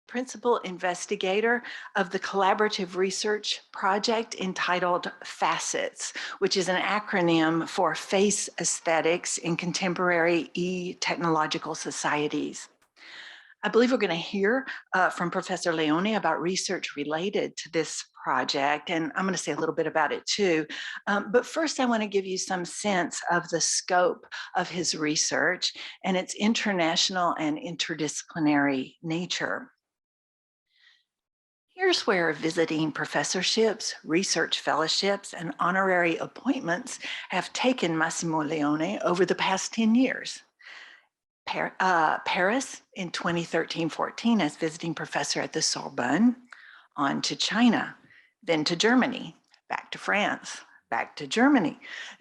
principal investigator of the collaborative research project entitled Facets, which is an acronym for Face Aesthetics in Contemporary E-Technological Societies. I believe we're going to hear from Professor Leone about research related to this project, and I'm going to say a little bit about it too. But first, I want to give you some sense of the scope of his research and its international and interdisciplinary nature. Here's where visiting professorships, research fellowships, and honorary appointments have taken Massimo Leone over the past 10 years. Paris in 2013-14 as visiting professor at the Sorbonne, on to China, then to Germany, back to France, back to Germany,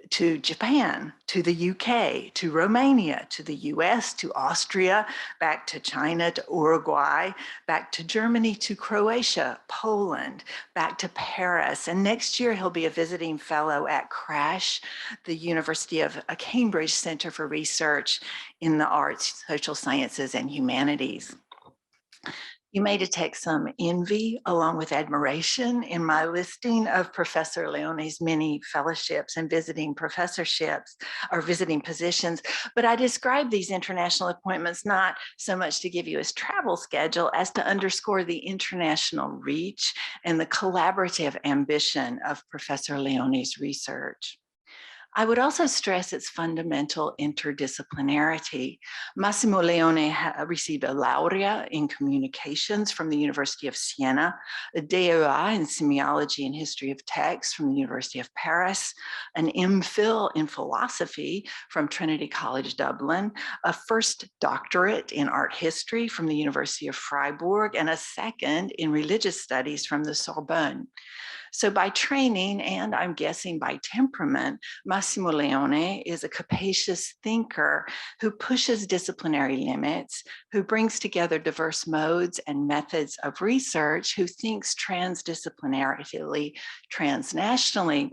to Japan, to the UK, to Romania, to the US, to Austria, back to China, to Uruguay, back to Germany, to Croatia, Poland, back to Paris. And next year, he'll be a visiting fellow at CRASH, the University of Cambridge Center for Research in the Arts, Social Sciences, and Humanities. You may detect some envy along with admiration in my listing of Professor Leone's many fellowships and visiting professorships or visiting positions, but I describe these international appointments not so much to give you his travel schedule as to underscore the international reach and the collaborative ambition of Professor Leone's research. I would also stress its fundamental interdisciplinarity. Massimo Leone received a laurea in communications from the University of Siena, a DEA in semiology and history of text from the University of Paris, an MPhil in philosophy from Trinity College Dublin, a first doctorate in art history from the University of Freiburg, and a second in religious studies from the Sorbonne. So by training, and I'm guessing by temperament, Massimo Leone is a capacious thinker who pushes disciplinary limits, who brings together diverse modes and methods of research, who thinks transdisciplinarily, transnationally,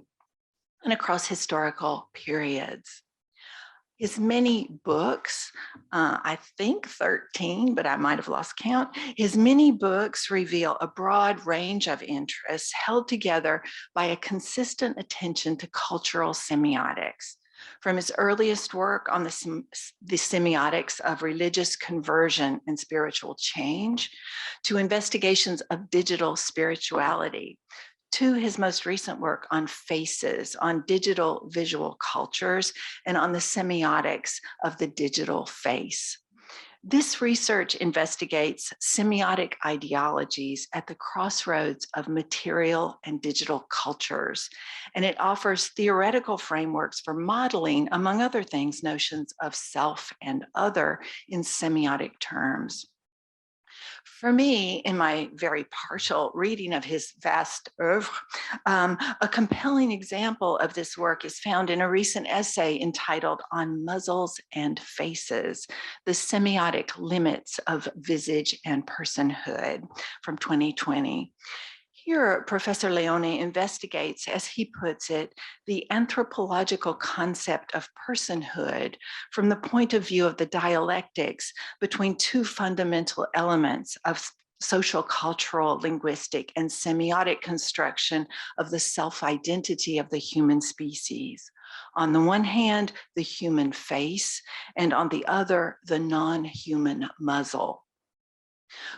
and across historical periods. His many books, I think 13, but I might have lost count. His many books reveal a broad range of interests held together by a consistent attention to cultural semiotics. From his earliest work on the semiotics of religious conversion and spiritual change, to investigations of digital spirituality, to his most recent work on faces, on digital visual cultures, and on the semiotics of the digital face. This research investigates semiotic ideologies at the crossroads of material and digital cultures, and it offers theoretical frameworks for modeling, among other things, notions of self and other in semiotic terms. For me, in my very partial reading of his vast oeuvre, a compelling example of this work is found in a recent essay entitled On Muzzles and Faces, the Semiotic Limits of Visage and Personhood from 2020. Here, Professor Leone investigates, as he puts it, the anthropological concept of personhood from the point of view of the dialectics between two fundamental elements of social, cultural, linguistic, and semiotic construction of the self-identity of the human species. On the one hand, the human face, and on the other, the non-human muzzle.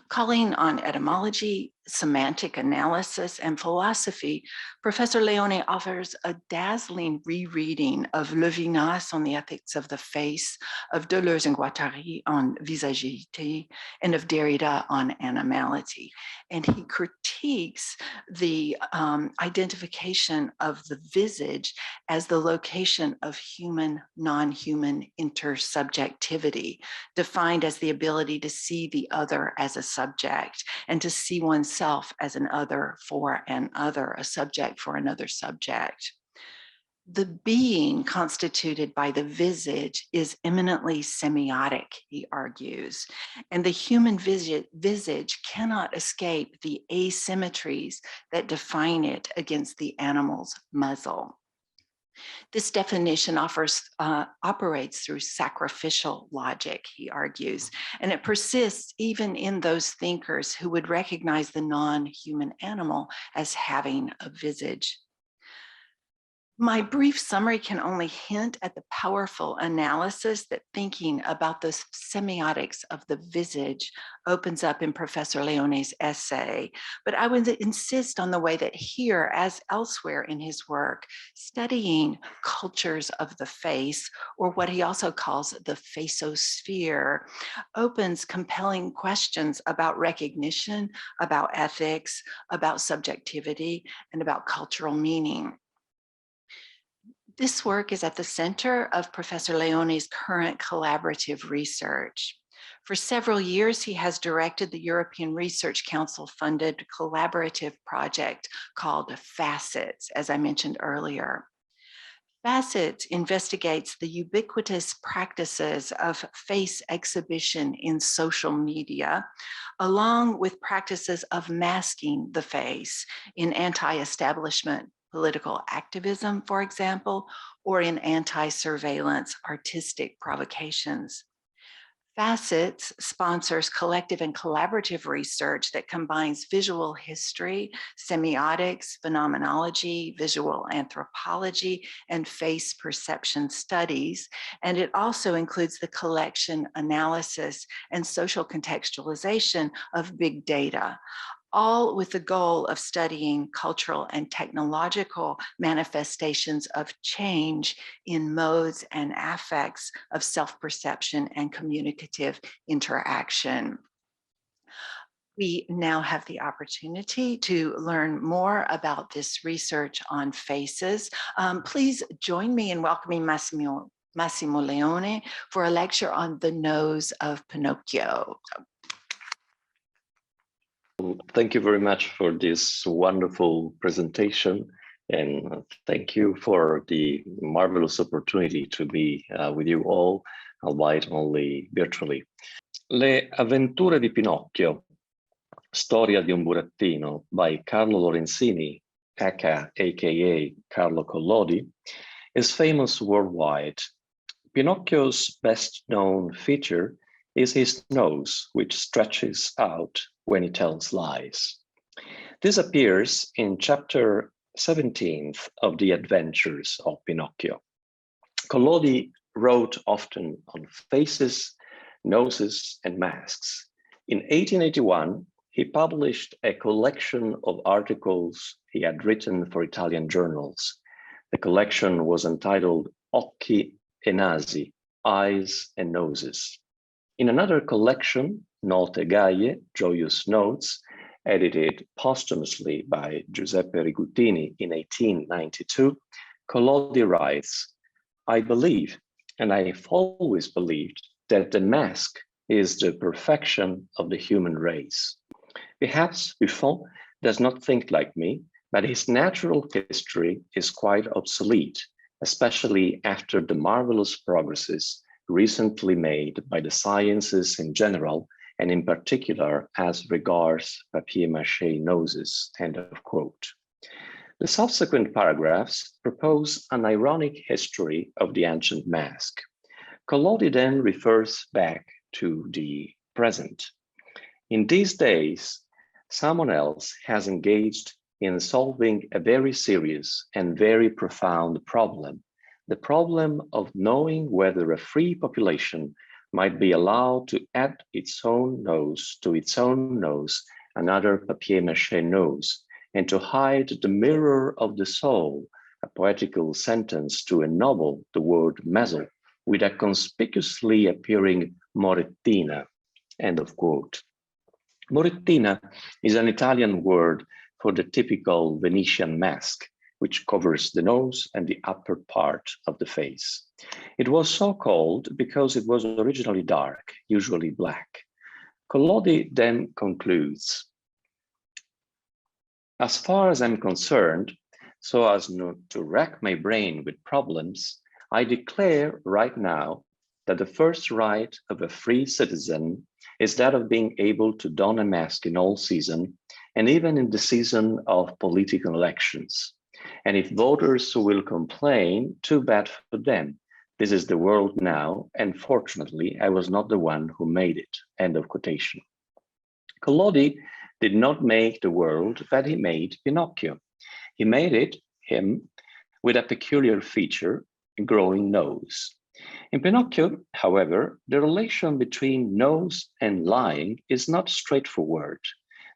Calling on etymology, semantic analysis, and philosophy, Professor Leone offers a dazzling rereading of Levinas on the ethics of the face, of Deleuze and Guattari on visagité, and of Derrida on animality. And he critiques the identification of the visage as the location of human, non-human intersubjectivity, defined as the ability to see the other as a subject and to see oneself as an other for an other, a subject for another subject. The being constituted by the visage is eminently semiotic, he argues, and the human visage cannot escape the asymmetries that define it against the animal's muzzle. This definition operates through sacrificial logic, he argues, and it persists even in those thinkers who would recognize the non-human animal as having a visage. My brief summary can only hint at the powerful analysis that thinking about the semiotics of the visage opens up in Professor Leone's essay, but I would insist on the way that here, as elsewhere in his work, studying cultures of the face, or what he also calls the facosphere, opens compelling questions about recognition, about ethics, about subjectivity, and about cultural meaning. This work is at the center of Professor Leone's current collaborative research. For several years, he has directed the European Research Council-funded collaborative project called Facets, as I mentioned earlier. Facets investigates the ubiquitous practices of face exhibition in social media, along with practices of masking the face in anti-establishment political activism, for example, or in anti-surveillance artistic provocations. Facets sponsors collective and collaborative research that combines visual history, semiotics, phenomenology, visual anthropology, and face perception studies. And it also includes the collection, analysis, and social contextualization of big data, all with the goal of studying cultural and technological manifestations of change in modes and affects of self-perception and communicative interaction. We now have the opportunity to learn more about this research on faces. Please join me in welcoming Massimo Leone for a lecture on the nose of Pinocchio. Thank you very much for this wonderful presentation, and thank you for the marvelous opportunity to be with you all, albeit only virtually. Le avventure di Pinocchio, storia di un burattino by Carlo Lorenzini, aka Carlo Collodi, is famous worldwide. Pinocchio's best-known feature is his nose, which stretches out when he tells lies. This appears in chapter 17 of The Adventures of Pinocchio. Collodi wrote often on faces, noses, and masks. In 1881, he published a collection of articles he had written for Italian journals. The collection was entitled Occhi e Nasi, Eyes and Noses. In another collection, Note Gaie, Joyous Notes, edited posthumously by Giuseppe Rigutini in 1892, Collodi writes, I believe, and I have always believed, that the mask is the perfection of the human race. Perhaps Buffon does not think like me, but his natural history is quite obsolete, especially after the marvelous progresses recently made by the sciences in general, and in particular as regards papier-mâché noses, end of quote. The subsequent paragraphs propose an ironic history of the ancient mask. Collodi then refers back to the present. In these days, someone else has engaged in solving a very serious and very profound problem, the problem of knowing whether a free population might be allowed to add its own nose to its own nose, another papier-mâché nose, and to hide the mirror of the soul, a poetical sentence to ennoble the word meso, with a conspicuously appearing morettina, end of quote. Morettina is an Italian word for the typical Venetian mask, which covers the nose and the upper part of the face. It was so called because it was originally dark, usually black. Collodi then concludes, as far as I'm concerned, so as not to rack my brain with problems, I declare right now that the first right of a free citizen is that of being able to don a mask in all season, and even in the season of political elections. And if voters will complain, too bad for them. This is the world now, and fortunately, I was not the one who made it. End of quotation. Collodi did not make the world, but he made Pinocchio. He made it, him, with a peculiar feature, a growing nose. In Pinocchio, however, the relation between nose and lying is not straightforward.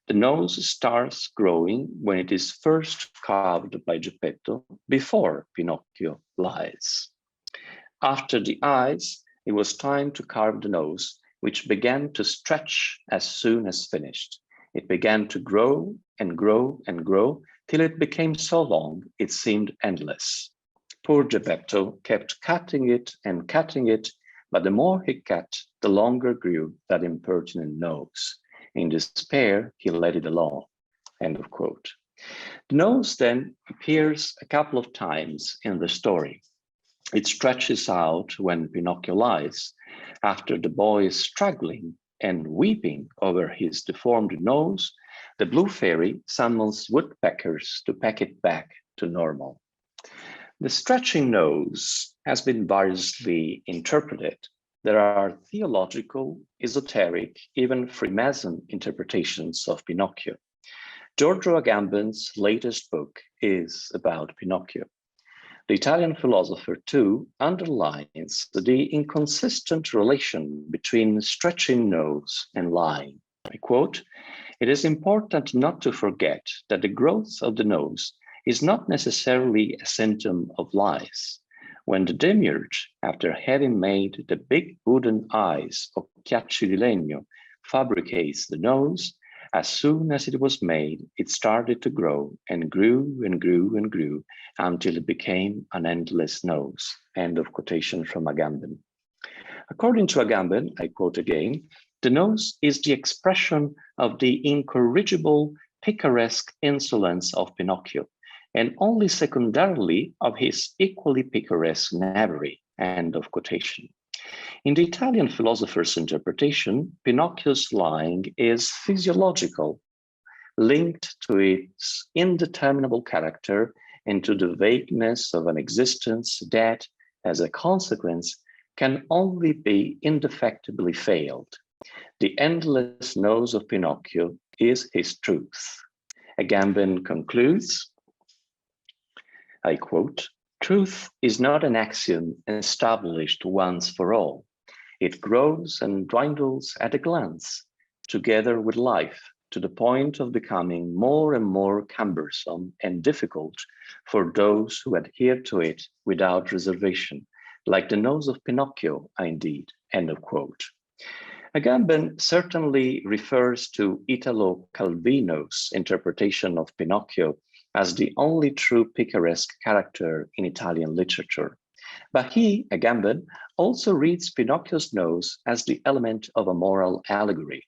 The nose starts growing when it is first carved by Geppetto before Pinocchio lies. After the eyes, it was time to carve the nose, which began to stretch as soon as finished. It began to grow and grow and grow till it became so long it seemed endless. Poor Geppetto kept cutting it, but the more he cut, the longer grew that impertinent nose. In despair, he let it alone. End of quote. The nose then appears a couple of times in the story. It stretches out when Pinocchio lies. After the boy is struggling and weeping over his deformed nose, the blue fairy summons woodpeckers to peck it back to normal. The stretching nose has been variously interpreted. There are theological, esoteric, even Freemason interpretations of Pinocchio. Giorgio Agamben's latest book is about Pinocchio. The Italian philosopher, too, underlines the inconsistent relation between stretching nose and lying. I quote, "It is important not to forget that the growth of the nose is not necessarily a symptom of lies. When the demiurge, after having made the big wooden eyes of Occhiacci di Legno, fabricates the nose, as soon as it was made, it started to grow and grew and grew and grew until it became an endless nose." End of quotation from Agamben. According to Agamben, I quote again, "The nose is the expression of the incorrigible, picaresque insolence of Pinocchio, and only secondarily of his equally picaresque knavery." End of quotation. In the Italian philosopher's interpretation, Pinocchio's lying is physiological, linked to its indeterminable character and to the vagueness of an existence that, as a consequence, can only be indefectibly failed. The endless nose of Pinocchio is his truth. Agamben concludes, I quote, "Truth is not an axiom established once for all. It grows and dwindles at a glance, together with life, to the point of becoming more and more cumbersome and difficult for those who adhere to it without reservation, like the nose of Pinocchio, indeed." End of quote. Agamben certainly refers to Italo Calvino's interpretation of Pinocchio as the only true picaresque character in Italian literature. But he, Agamben, also reads Pinocchio's nose as the element of a moral allegory.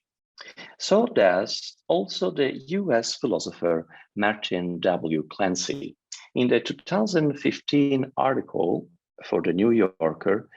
So does also the US philosopher Martin W. Clancy. In the 2015 article for the New Yorker,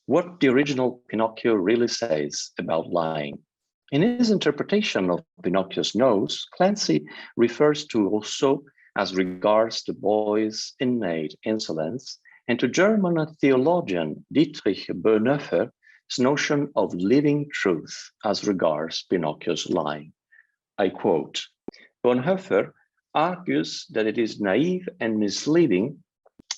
"What the Original Pinocchio Really Says About Lying." In his interpretation of Pinocchio's nose, Clancy refers to Rousseau as regards the boy's innate insolence, and to German theologian Dietrich Bonhoeffer's notion of living truth as regards Pinocchio's lying. I quote, "Bonhoeffer argues that it is naive and misleading,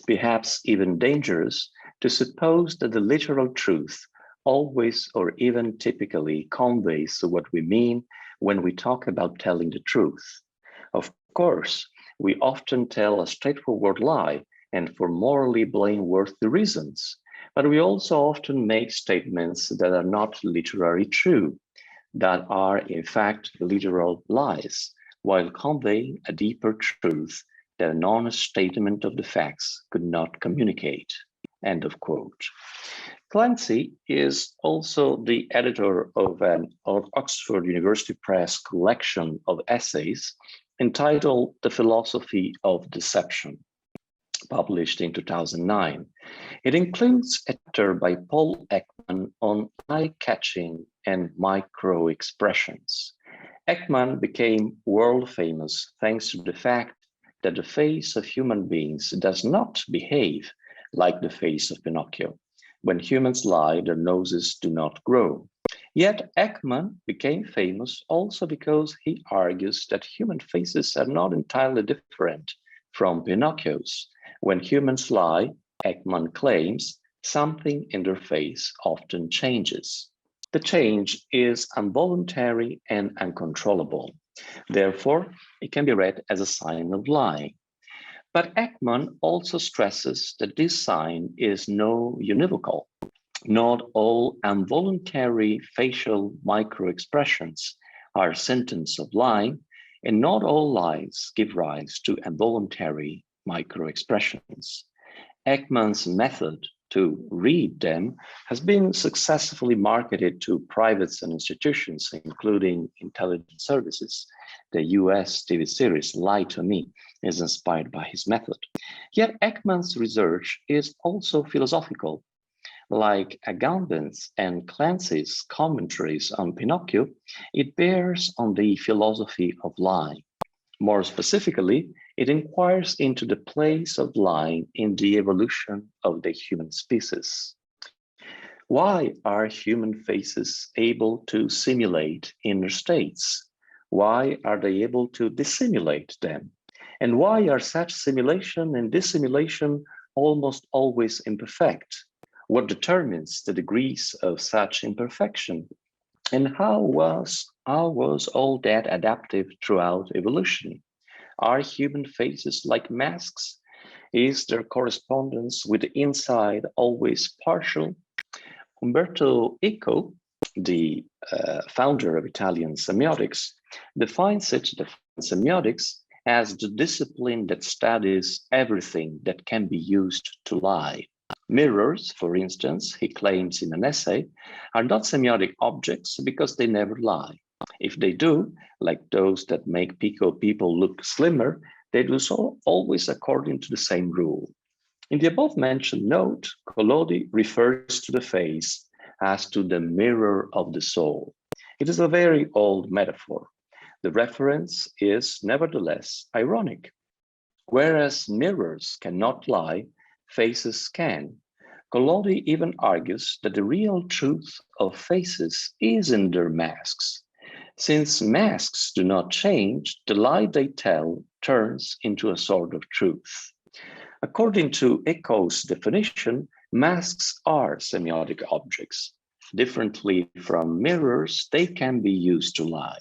perhaps even dangerous, to suppose that the literal truth always or even typically conveys what we mean when we talk about telling the truth. Of course, we often tell a straightforward lie, and for morally blameworthy reasons, but we also often make statements that are not literally true, that are in fact literal lies, while conveying a deeper truth that an honest statement of the facts could not communicate." End of quote. Clancy is also the editor of an Oxford University Press collection of essays entitled "The Philosophy of Deception," published in 2009. It includes a chapter by Paul Ekman on eye-catching and micro-expressions. Ekman became world famous thanks to the fact that the face of human beings does not behave like the face of Pinocchio. When humans lie, their noses do not grow. Yet Ekman became famous also because he argues that human faces are not entirely different from Pinocchio's. When humans lie, Ekman claims, something in their face often changes. The change is involuntary and uncontrollable. Therefore, it can be read as a sign of lying. But Ekman also stresses that this sign is no univocal. Not all involuntary facial microexpressions are symptoms of lying, and not all lies give rise to involuntary microexpressions. Ekman's method to read them has been successfully marketed to privates and institutions, including intelligence services. The US TV series Lie to Me is inspired by his method. Yet Ekman's research is also philosophical. Like Agamben's and Clancy's commentaries on Pinocchio, it bears on the philosophy of lying. More specifically, it inquires into the place of lying in the evolution of the human species. Why are human faces able to simulate inner states? Why are they able to dissimulate them? And why are such simulation and dissimulation almost always imperfect? What determines the degrees of such imperfection? And how was all that adaptive throughout evolution? Are human faces like masks? Is their correspondence with the inside always partial? Umberto Eco, the founder of Italian semiotics, defines semiotics as the discipline that studies everything that can be used to lie. Mirrors, for instance, he claims in an essay, are not semiotic objects because they never lie. If they do, like those that make people look slimmer, they do so always according to the same rule. In the above-mentioned note, Collodi refers to the face as to the mirror of the soul. It is a very old metaphor. The reference is nevertheless ironic. Whereas mirrors cannot lie, faces can. Collodi even argues that the real truth of faces is in their masks. Since masks do not change, the lie they tell turns into a sort of truth. According to Eco's definition, masks are semiotic objects. Differently from mirrors, they can be used to lie.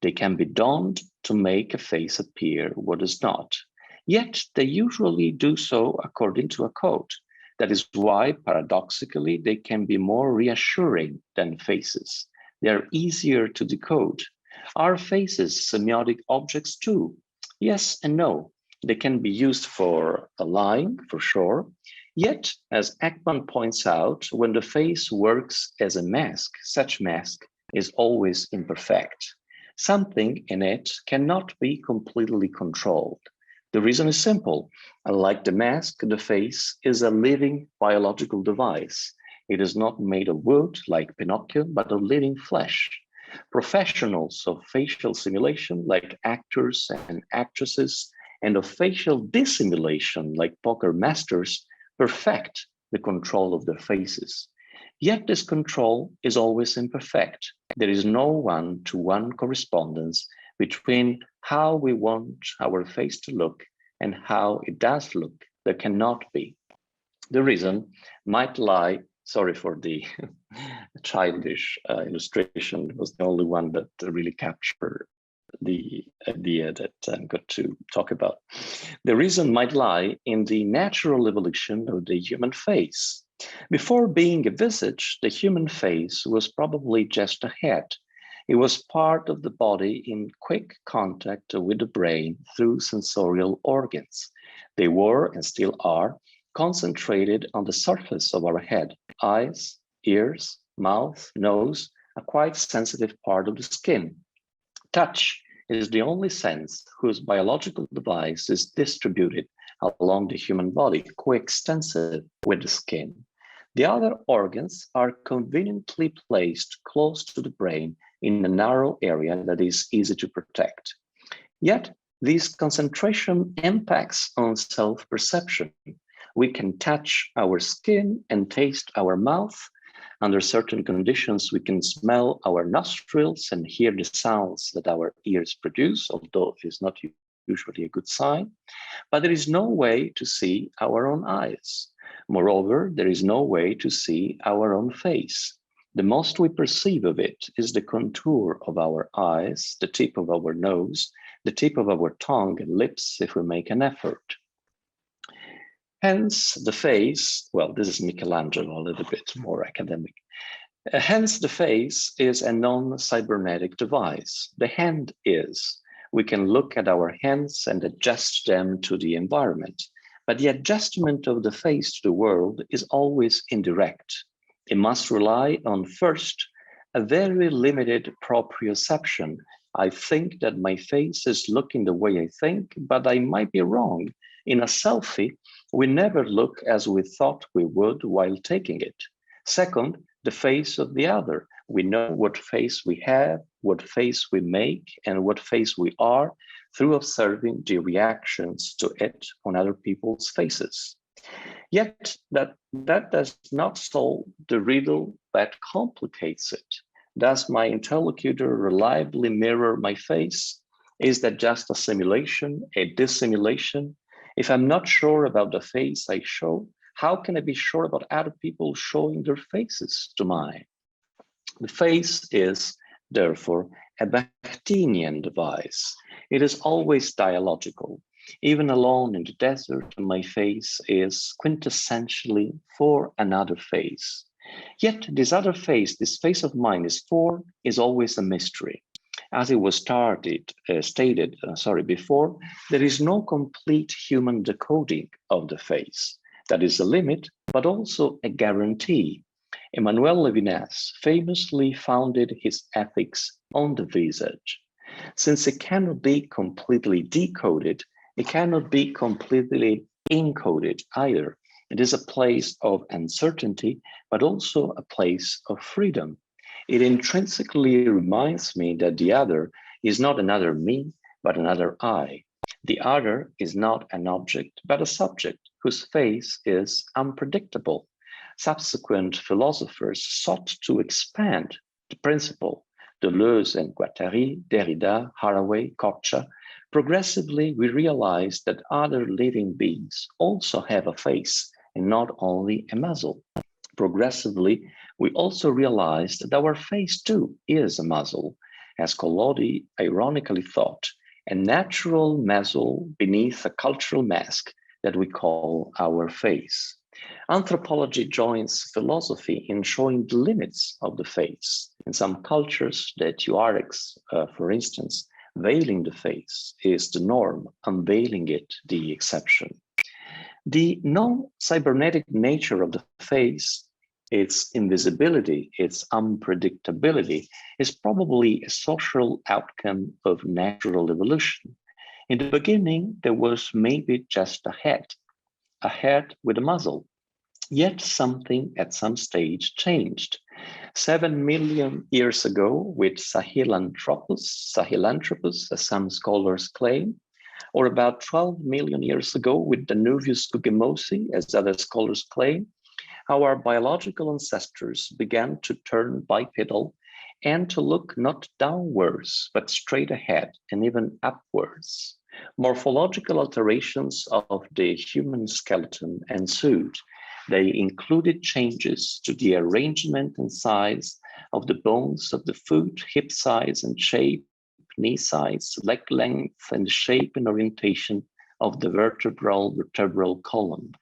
They can be donned to make a face appear what is not. Yet they usually do so according to a code. That is why, paradoxically, they can be more reassuring than faces. They are easier to decode. Are faces semiotic objects too? Yes and no. They can be used for lying, for sure. Yet, as Ekman points out, when the face works as a mask, such mask is always imperfect. Something in it cannot be completely controlled. The reason is simple. Unlike the mask, the face is a living biological device. It is not made of wood like Pinocchio, but of living flesh. Professionals of facial simulation, like actors and actresses, and of facial dissimulation, like poker masters, perfect the control of their faces. Yet this control is always imperfect. There is no one-to-one correspondence between how we want our face to look and how it does look. There cannot be. The reason might lie, sorry for the childish illustration, it was the only one that really captured the idea that I'm going to talk about. The reason might lie in the natural evolution of the human face. Before being a visage, the human face was probably just a head. It was part of the body in quick contact with the brain through sensorial organs. They were, and still are, concentrated on the surface of our head. Eyes, ears, mouth, nose, a quite sensitive part of the skin. Touch is the only sense whose biological device is distributed along the human body, coextensive with the skin. The other organs are conveniently placed close to the brain in a narrow area that is easy to protect. Yet, This concentration impacts on self-perception. We can touch our skin and taste our mouth. Under certain conditions, we can smell our nostrils and hear the sounds that our ears produce, although it is not usually a good sign. But there is no way to see our own eyes. Moreover, there is no way to see our own face. The most we perceive of it is the contour of our eyes, the tip of our nose, the tip of our tongue and lips if we make an effort. Hence the face, well, this is Michelangelo, a little bit more academic. Hence the face is a non-cybernetic device. The hand is. We can look at our hands and adjust them to the environment. But the adjustment of the face to the world is always indirect. It must rely on, first, a very limited proprioception. I think that my face is looking the way I think, but I might be wrong. In a selfie, we never look as we thought we would while taking it. Second, the face of the other. We know what face we have, what face we make, and what face we are through observing the reactions to it on other people's faces. Yet that does not solve the riddle that complicates it. Does my interlocutor reliably mirror my face? Is that just a simulation, a dissimulation? If I'm not sure about the face I show, how can I be sure about other people showing their faces to mine? The face is, therefore, a Bakhtiinian device. It is always dialogical. Even alone in the desert, my face is quintessentially for another face. Yet this other face, this face of mine is always a mystery. As it was stated before, there is no complete human decoding of the face. That is a limit, but also a guarantee. Emmanuel Levinas famously founded his ethics on the visage. Since it cannot be completely decoded, it cannot be completely encoded either. It is a place of uncertainty, but also a place of freedom. It intrinsically reminds me that the other is not another me, but another I. The other is not an object, but a subject whose face is unpredictable. Subsequent philosophers sought to expand the principle. Deleuze and Guattari, Derrida, Haraway, Kocha. Progressively, we realized that other living beings also have a face and not only a muzzle. Progressively, we also realized that our face too is a muzzle, as Collodi ironically thought, a natural muzzle beneath a cultural mask that we call our face. Anthropology joins philosophy in showing the limits of the face. In some cultures, the tuaregs, for instance, veiling the face is the norm, unveiling it the exception. The non-cybernetic nature of the face, its invisibility, its unpredictability, is probably a social outcome of natural evolution. In the beginning, there was maybe just a head with a muzzle. Yet something at some stage changed. 7 million years ago with Sahelanthropus, as some scholars claim, or about 12 million years ago with Danuvius gugemosi, as other scholars claim, our biological ancestors began to turn bipedal and to look not downwards, but straight ahead and even upwards. Morphological alterations of the human skeleton ensued. They included changes to the arrangement and size of the bones of the foot, hip size and shape, knee size, leg length, and shape and orientation of the vertebral column.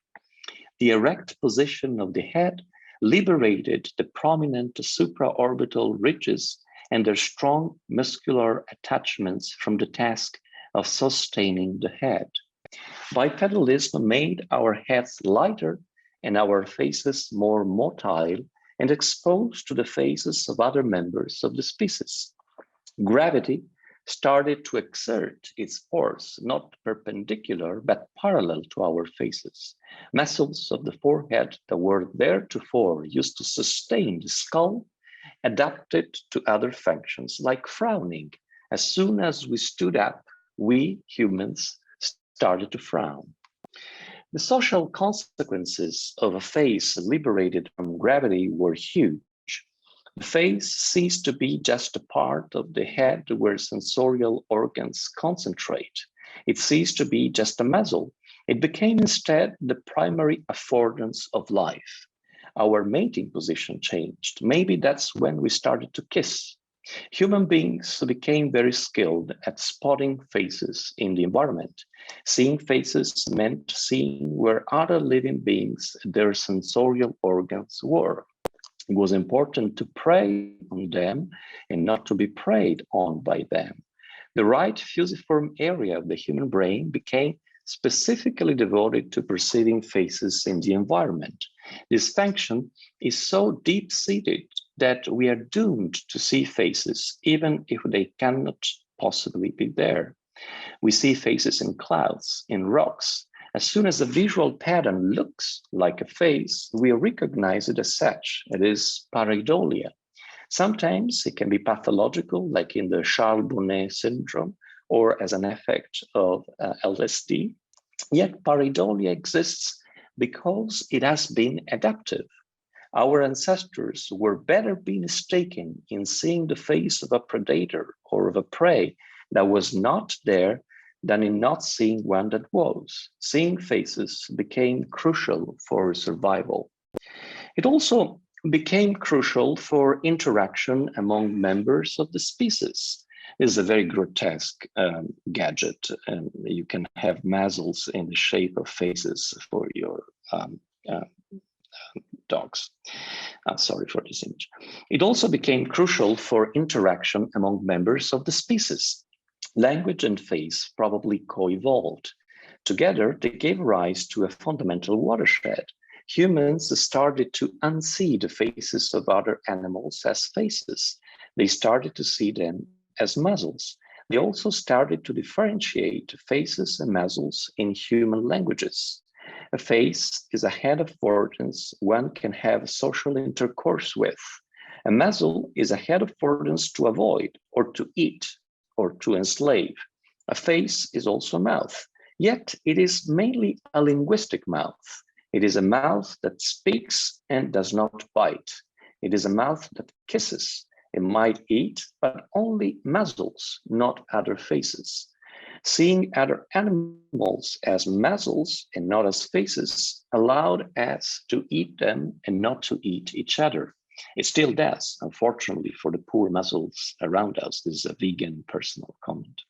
The erect position of the head liberated the prominent supraorbital ridges and their strong muscular attachments from the task of sustaining the head. Bipedalism made our heads lighter and our faces more motile and exposed to the faces of other members of the species. Gravity started to exert its force not perpendicular but parallel to our faces. Muscles of the forehead that were theretofore used to sustain the skull adapted to other functions like frowning. As soon as we stood up, we humans started to frown. The social consequences of a face liberated from gravity were huge. The face ceased to be just a part of the head where sensorial organs concentrate. It ceased to be just a muzzle. It became instead the primary affordance of life. Our mating position changed. Maybe that's when we started to kiss. Human beings became very skilled at spotting faces in the environment. Seeing faces meant seeing where other living beings, their sensorial organs were. It was important to prey on them and not to be preyed on by them. The right fusiform area of the human brain became specifically devoted to perceiving faces in the environment. This function is so deep-seated that we are doomed to see faces, even if they cannot possibly be there. We see faces in clouds, in rocks. As soon as a visual pattern looks like a face, we recognize it as such. It is pareidolia. Sometimes it can be pathological, like in the Charles Bonnet syndrome, or as an effect of LSD. Yet pareidolia exists because it has been adaptive. Our ancestors were better be mistaken in seeing the face of a predator or of a prey that was not there than in not seeing one that was. Seeing faces became crucial for survival. It also became crucial for interaction among members of the species. It's a very grotesque gadget, and you can have muzzles in the shape of faces for your dogs. Sorry for this image. It also became crucial for interaction among members of the species. Language and face probably co-evolved. Together, they gave rise to a fundamental watershed. Humans started to unsee the faces of other animals as faces. They started to see them as muzzles. They also started to differentiate faces and muzzles in human languages. A face is a head of organs one can have social intercourse with. A muzzle is a head of organs to avoid or to eat or to enslave. A face is also a mouth, yet it is mainly a linguistic mouth. It is a mouth that speaks and does not bite. It is a mouth that kisses. It might eat, but only muzzles, not other faces. Seeing other animals as muzzles and not as faces allowed us to eat them and not to eat each other. It still does, unfortunately, for the poor muzzles around us. This is a vegan personal comment.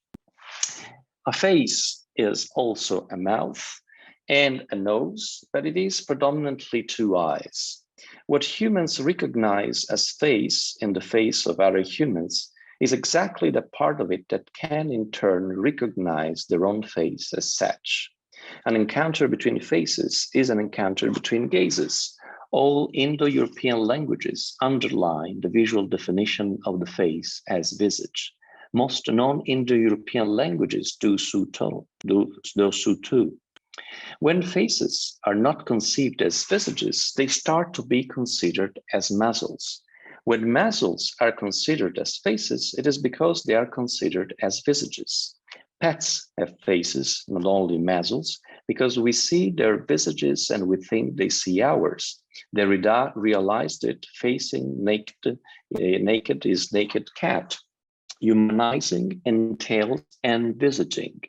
A face is also a mouth and a nose, but it is predominantly two eyes. What humans recognize as face in the face of other humans is exactly the part of it that can in turn recognize their own face as such. An encounter between faces is an encounter between gazes. All Indo-European languages underline the visual definition of the face as visage. Most non-Indo-European languages do so too. When faces are not conceived as visages, they start to be considered as muzzles. When muzzles are considered as faces, it is because they are considered as visages. Pets have faces, not only muzzles, because we see their visages and we think they see ours. Derrida realized it, facing naked, naked is naked cat. Humanizing entails envisaging.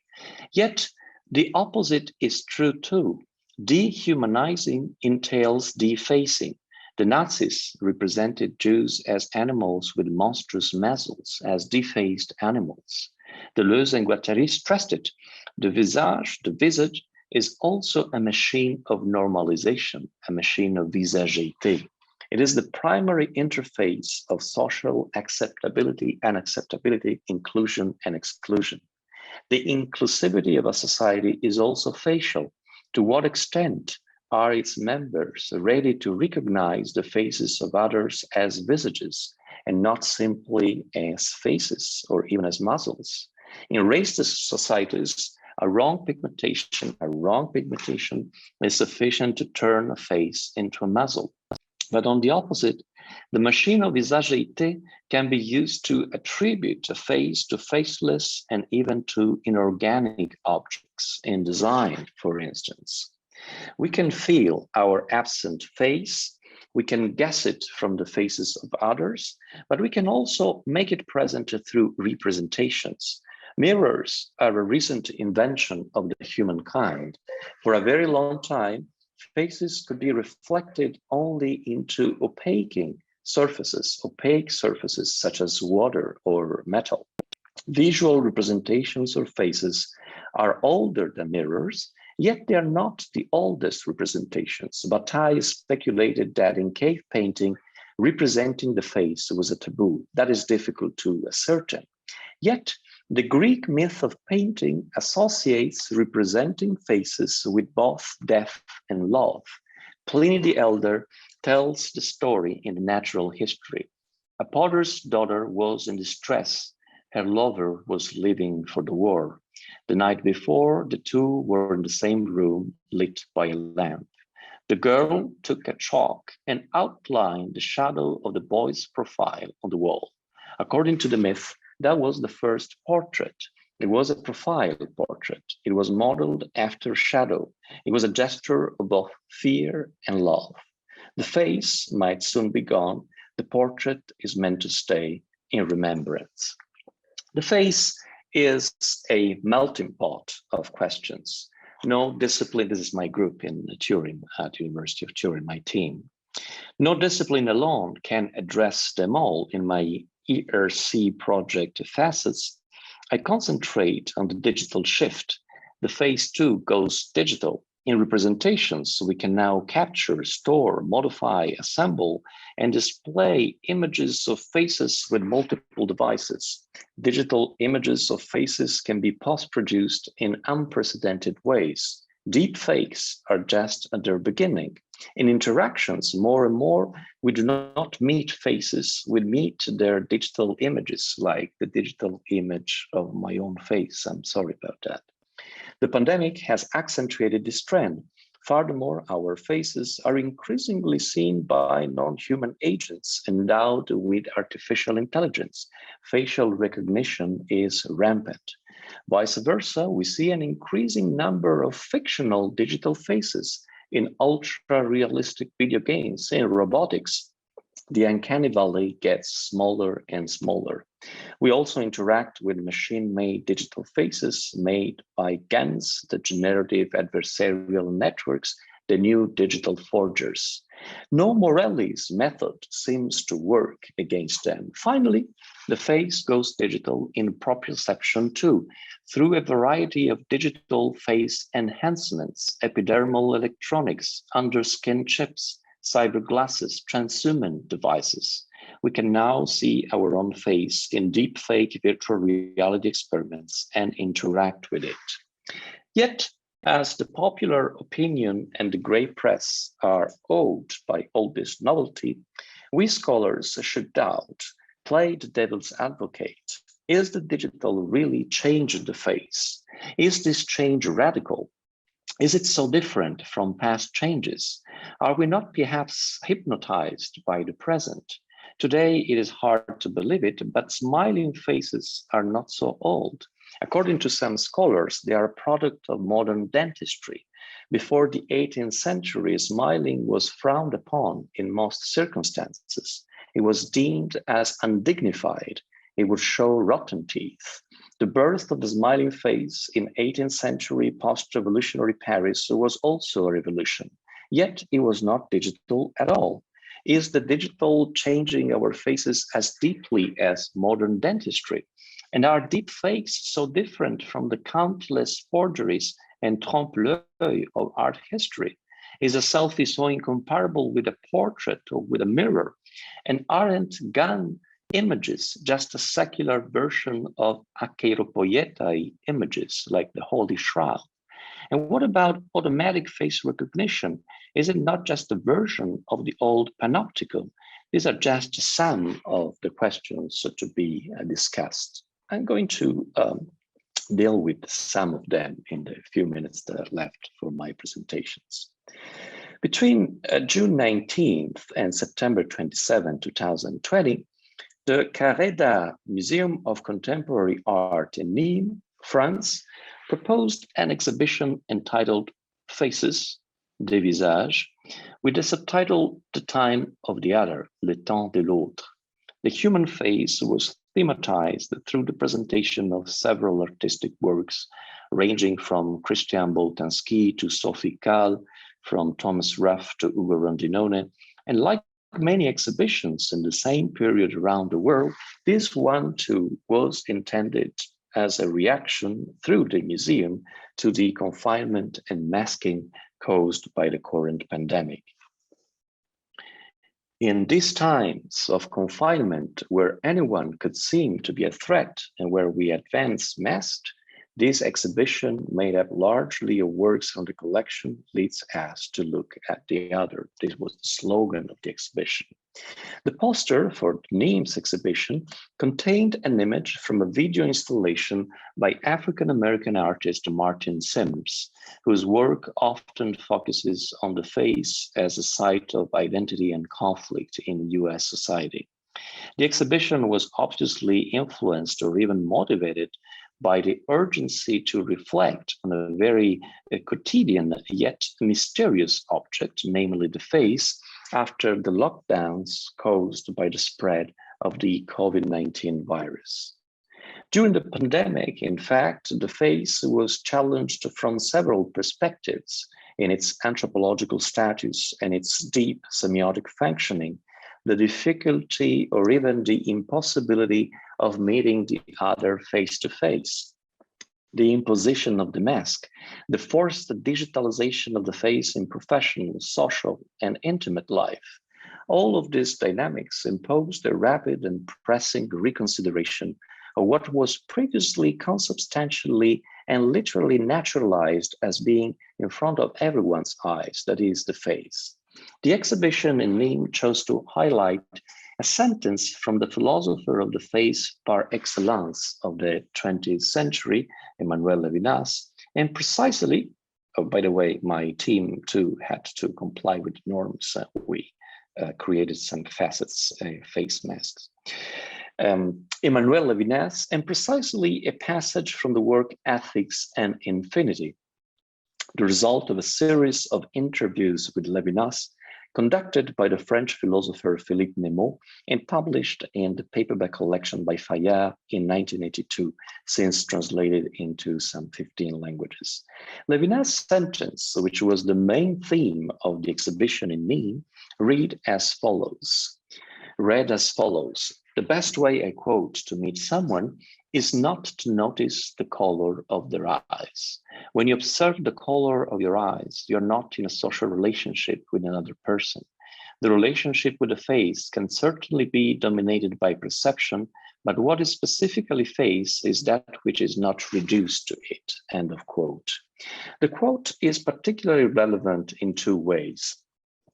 Yet the opposite is true too. Dehumanizing entails defacing. The Nazis represented Jews as animals with monstrous muzzles, as defaced animals. Deleuze and Guattari stressed it. The visage, is also a machine of normalization, a machine of visagité. It is the primary interface of social acceptability and unacceptability, inclusion and exclusion. The inclusivity of a society is also facial. To what extent are its members ready to recognize the faces of others as visages and not simply as faces or even as muzzles? In racist societies, a wrong pigmentation is sufficient to turn a face into a muzzle. But on the opposite, the machine of visagité can be used to attribute a face to faceless and even to inorganic objects in design, for instance. We can feel our absent face, we can guess it from the faces of others, but we can also make it present through representations. Mirrors are a recent invention of the humankind. For a very long time, faces could be reflected only into opaque surfaces such as water or metal. Visual representations of faces are older than mirrors, yet they are not the oldest representations. Bataille speculated that in cave painting, representing the face was a taboo. That is difficult to ascertain. Yet, the Greek myth of painting associates representing faces with both death and love. Pliny the Elder tells the story in the Natural History. A potter's daughter was in distress. Her lover was leaving for the war. The night before, the two were in the same room, lit by a lamp. The girl took a chalk and outlined the shadow of the boy's profile on the wall. According to the myth, that was the first portrait. It was a profile portrait. It was modeled after shadow. It was a gesture of both fear and love. The face might soon be gone. The portrait is meant to stay in remembrance. The face is a melting pot of questions. No discipline, this is my group in Turin, at the University of Turin, my team. No discipline alone can address them all. In my ERC project Facets, I concentrate on the digital shift. The face too goes digital. In representations, we can now capture, store, modify, assemble, and display images of faces with multiple devices. Digital images of faces can be post-produced in unprecedented ways. Deep fakes are just at their beginning. In interactions, more and more, we do not meet faces, we meet their digital images, like the digital image of my own face. I'm sorry about that. The pandemic has accentuated this trend. Furthermore, our faces are increasingly seen by non-human agents endowed with artificial intelligence. Facial recognition is rampant. Vice versa, we see an increasing number of fictional digital faces in ultra-realistic video games, in robotics. The uncanny valley gets smaller and smaller. We also interact with machine-made digital faces made by GANs, the generative adversarial networks, the new digital forgers. No Morelli's method seems to work against them. Finally, the face goes digital in proprioception too, through a variety of digital face enhancements, epidermal electronics, underskin chips, cyber glasses, transhuman devices. We can now see our own face in deepfake virtual reality experiments and interact with it. Yet, as the popular opinion and the grey press are awed by all this novelty, we scholars should doubt, play the devil's advocate. Is the digital really changing the face? Is this change radical? Is it so different from past changes? Are we not perhaps hypnotized by the present? Today, it is hard to believe it, but smiling faces are not so old. According to some scholars, they are a product of modern dentistry. Before the 18th century, smiling was frowned upon in most circumstances. It was deemed as undignified. It would show rotten teeth. The birth of the smiling face in 18th century post-revolutionary Paris was also a revolution, yet it was not digital at all. Is the digital changing our faces as deeply as modern dentistry? And are deep fakes so different from the countless forgeries and trompe-l'œil of art history? Is a selfie so incomparable with a portrait or with a mirror? And aren't GAN images just a secular version of akeiropoietai images like the Holy Shroud? And what about automatic face recognition? Is it not just a version of the old panopticon? These are just some of the questions to be discussed. I'm going to deal with some of them in the few minutes that are left for my presentations. Between June 19th and September 27, 2020, the Carré d'Art Museum of Contemporary Art in Nîmes, France, proposed an exhibition entitled Faces, des visages, with the subtitle The Time of the Other, Le Temps de l'Autre. The human face was thematized through the presentation of several artistic works, ranging from Christian Boltanski to Sophie Calle, from Thomas Ruff to Ugo Rondinone, and like many exhibitions in the same period around the world, this one too was intended as a reaction through the museum to the confinement and masking caused by the current pandemic. In these times of confinement, where anyone could seem to be a threat and where we advance masked, this exhibition, made up largely of works from the collection, leads us to look at the other. This was the slogan of the exhibition. The poster for Nîmes exhibition contained an image from a video installation by African-American artist Martin Sims, whose work often focuses on the face as a site of identity and conflict in US society. The exhibition was obviously influenced or even motivated by the urgency to reflect on a very quotidian yet mysterious object, namely the face, after the lockdowns caused by the spread of the COVID-19 virus. During the pandemic, in fact, the face was challenged from several perspectives in its anthropological status and its deep semiotic functioning, the difficulty or even the impossibility of meeting the other face to face, the imposition of the mask, the forced digitalization of the face in professional, social, and intimate life. All of these dynamics imposed a rapid and pressing reconsideration of what was previously consubstantially and literally naturalized as being in front of everyone's eyes, that is, the face. The exhibition in Nîmes chose to highlight a sentence from the philosopher of the face par excellence of the 20th century, Emmanuel Levinas, and precisely, oh, by the way, my team too had to comply with norms. We created some facets, face masks. Emmanuel Levinas, and precisely a passage from the work Ethics and Infinity, the result of a series of interviews with Levinas conducted by the French philosopher Philippe Nemo and published in the paperback collection by Fayard in 1982, since translated into some 15 languages. Levinas' sentence, which was the main theme of the exhibition in Nîmes, read as follows. The best way, I quote, to meet someone is not to notice the color of their eyes. When you observe the color of your eyes, you're not in a social relationship with another person. The relationship with the face can certainly be dominated by perception, but what is specifically face is that which is not reduced to it, end of quote. The quote is particularly relevant in two ways.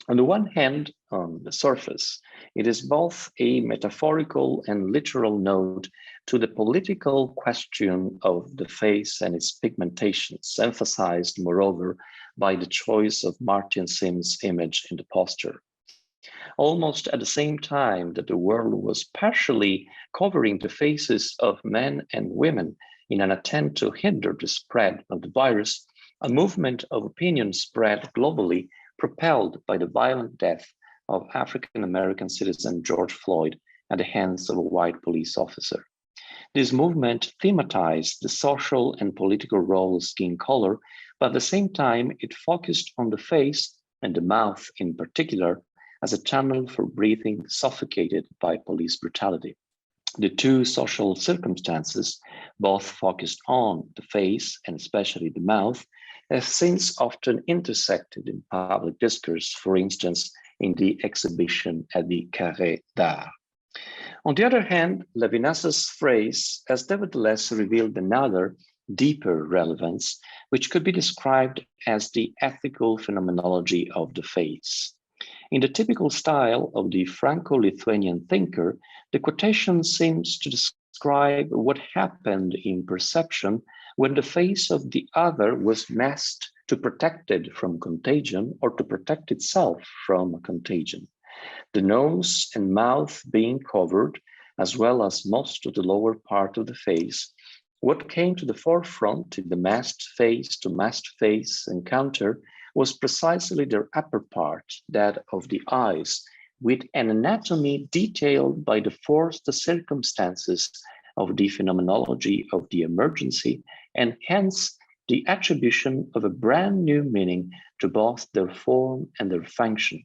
On the one hand, on the surface, it is both a metaphorical and literal node to the political question of the face and its pigmentations, emphasized, moreover, by the choice of Martin Sims' image in the poster. Almost at the same time that the world was partially covering the faces of men and women in an attempt to hinder the spread of the virus, a movement of opinion spread globally, propelled by the violent death of African-American citizen George Floyd at the hands of a white police officer. This movement thematized the social and political role of skin color, but at the same time, it focused on the face and the mouth in particular as a channel for breathing suffocated by police brutality. The two social circumstances, both focused on the face and especially the mouth, have since often intersected in public discourse, for instance, in the exhibition at the Carré d'Art. On the other hand, Levinas's phrase has nevertheless revealed another, deeper relevance, which could be described as the ethical phenomenology of the face. In the typical style of the Franco-Lithuanian thinker, the quotation seems to describe what happened in perception when the face of the other was masked to protect it from contagion or to protect itself from contagion. The nose and mouth being covered, as well as most of the lower part of the face, what came to the forefront in the masked face to masked face encounter was precisely their upper part, that of the eyes, with an anatomy detailed by the forced circumstances of the phenomenology of the emergency, and hence the attribution of a brand new meaning to both their form and their function.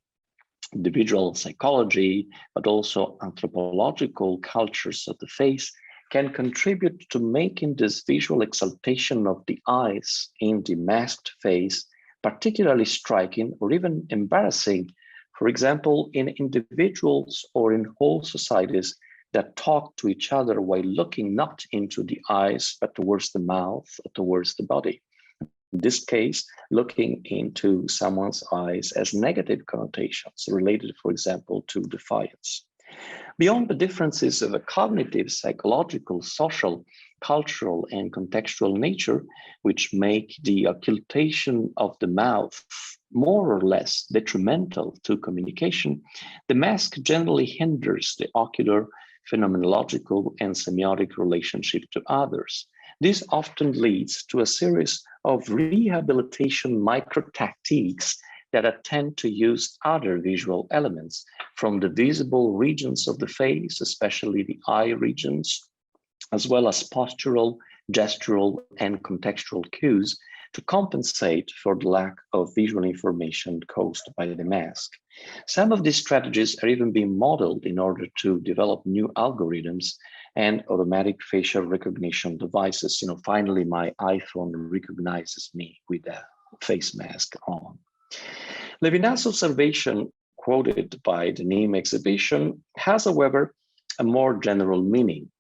Individual psychology, but also anthropological cultures of the face can contribute to making this visual exaltation of the eyes in the masked face particularly striking or even embarrassing, for example, in individuals or in whole societies that talk to each other while looking not into the eyes, but towards the mouth or towards the body. In this case, looking into someone's eyes has negative connotations related, for example, to defiance. Beyond the differences of a cognitive, psychological, social, cultural, and contextual nature, which make the occultation of the mouth more or less detrimental to communication, the mask generally hinders the ocular, phenomenological, and semiotic relationship to others. This often leads to a series of rehabilitation micro-tactiques that attempt to use other visual elements from the visible regions of the face, especially the eye regions, as well as postural, gestural, and contextual cues to compensate for the lack of visual information caused by the mask. Some of these strategies are even being modeled in order to develop new algorithms and automatic facial recognition devices. Finally, my iPhone recognizes me with a face mask on. Levinas's observation, quoted by the Nîmes exhibition, has, however, a more general meaning.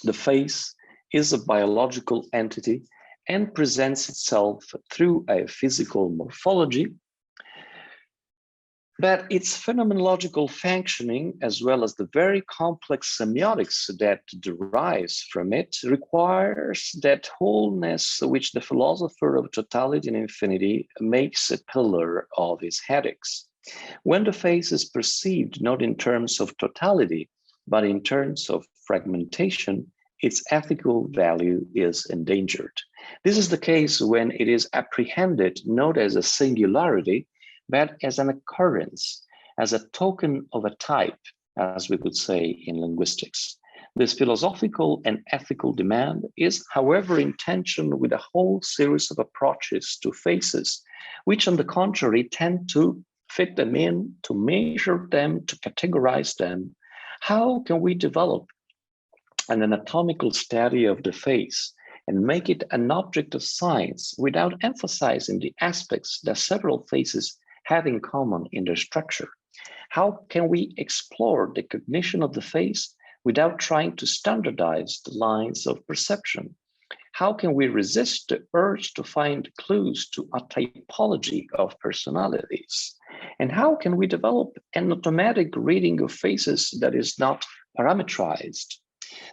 The face is a biological entity and presents itself through a physical morphology, but its phenomenological functioning, as well as the very complex semiotics that derives from it, requires that wholeness which the philosopher of totality and infinity makes a pillar of his ethics. When the face is perceived not in terms of totality, but in terms of fragmentation, its ethical value is endangered. This is the case when it is apprehended not as a singularity, but as an occurrence, as a token of a type, as we could say in linguistics. This philosophical and ethical demand is, however, in tension with a whole series of approaches to faces, which on the contrary tend to fit them in, to measure them, to categorize them. How can we develop an anatomical study of the face and make it an object of science without emphasizing the aspects that several faces have in common in their structure? How can we explore the cognition of the face without trying to standardize the lines of perception? How can we resist the urge to find clues to a typology of personalities? And how can we develop an automatic reading of faces that is not parametrized?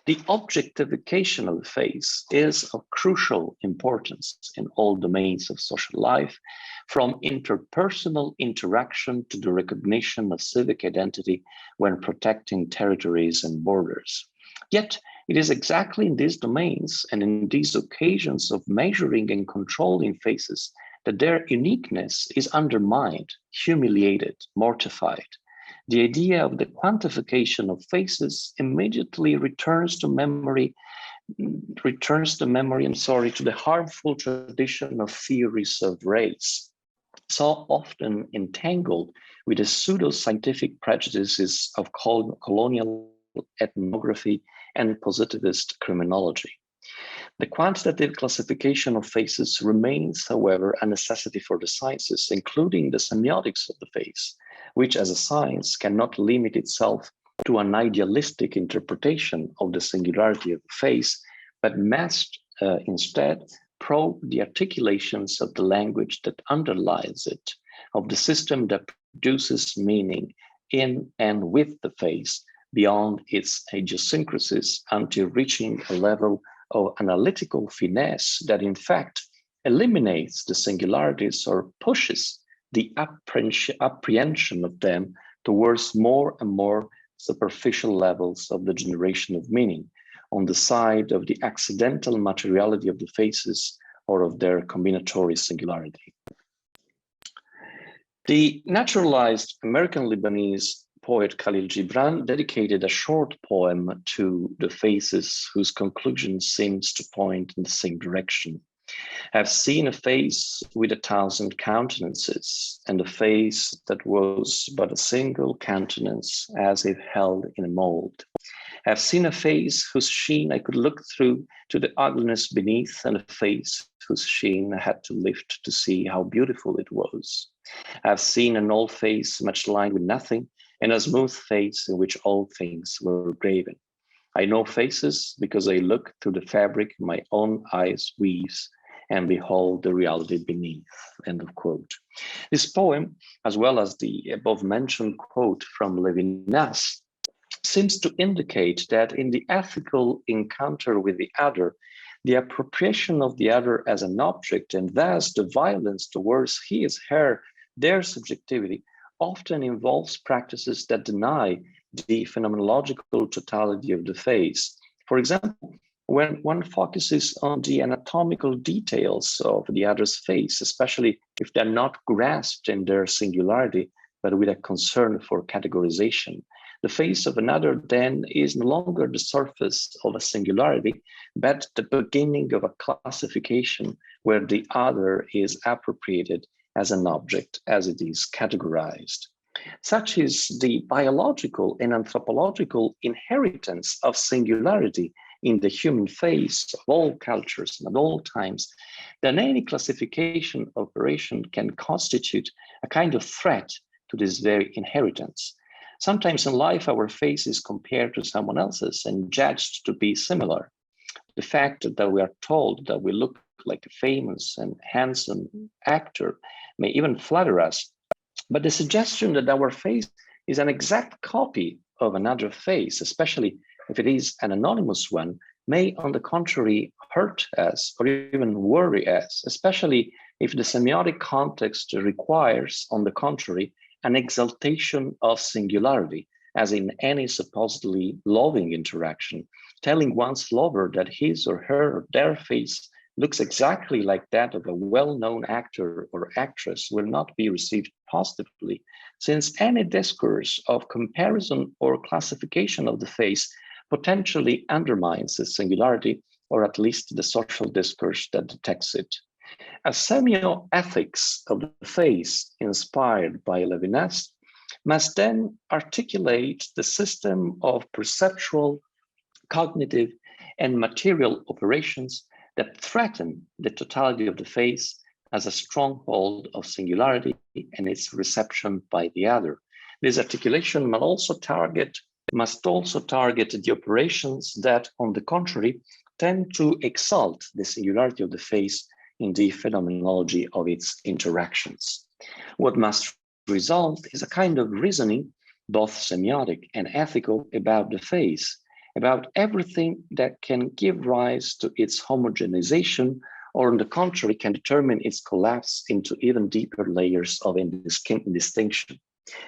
The objectification of the face is of crucial importance in all domains of social life, from interpersonal interaction to the recognition of civic identity when protecting territories and borders. Yet, it is exactly in these domains and in these occasions of measuring and controlling faces that their uniqueness is undermined, humiliated, mortified. The idea of the quantification of faces immediately returns to memory, to the harmful tradition of theories of race, so often entangled with the pseudo-scientific prejudices of colonial ethnography and positivist criminology. The quantitative classification of faces remains, however, a necessity for the sciences, including the semiotics of the face, which as a science cannot limit itself to an idealistic interpretation of the singularity of the face, but must instead probe the articulations of the language that underlies it, of the system that produces meaning in and with the face, beyond its idiosyncrasies, until reaching a level of analytical finesse that in fact eliminates the singularities or pushes the apprehension of them towards more and more superficial levels of the generation of meaning on the side of the accidental materiality of the faces or of their combinatory singularity. The naturalized American Lebanese poet Khalil Gibran dedicated a short poem to the faces whose conclusion seems to point in the same direction. I've seen a face with 1,000 countenances, and a face that was but a single countenance as if held in a mold. I've seen a face whose sheen I could look through to the ugliness beneath, and a face whose sheen I had to lift to see how beautiful it was. I've seen an old face much lined with nothing, and a smooth face in which all things were graven. I know faces because I look through the fabric my own eyes weaves and behold the reality beneath, end of quote. This poem, as well as the above mentioned quote from Levinas, seems to indicate that in the ethical encounter with the other, the appropriation of the other as an object and thus the violence towards his, her, their subjectivity often involves practices that deny the phenomenological totality of the face. For example, when one focuses on the anatomical details of the other's face, especially if they're not grasped in their singularity, but with a concern for categorization, the face of another then is no longer the surface of a singularity, but the beginning of a classification where the other is appropriated as an object, as it is categorized. Such is the biological and anthropological inheritance of singularity in the human face of all cultures and at all times, that any classification operation can constitute a kind of threat to this very inheritance. Sometimes in life, our face is compared to someone else's and judged to be similar. The fact that we are told that we look like a famous and handsome actor may even flatter us, but the suggestion that our face is an exact copy of another face, especially if it is an anonymous one, may on the contrary hurt us or even worry us, especially if the semiotic context requires, on the contrary, an exaltation of singularity, as in any supposedly loving interaction, telling one's lover that his or her or their face looks exactly like that of a well-known actor or actress will not be received positively, since any discourse of comparison or classification of the face potentially undermines the singularity, or at least the social discourse that detects it. A semioethics of the face inspired by Levinas must then articulate the system of perceptual, cognitive, and material operations that threaten the totality of the face as a stronghold of singularity and its reception by the other. This articulation must also target the operations that, on the contrary, tend to exalt the singularity of the face in the phenomenology of its interactions. What must result is a kind of reasoning, both semiotic and ethical, about the face, about everything that can give rise to its homogenization, or on the contrary, can determine its collapse into even deeper layers of indistinction.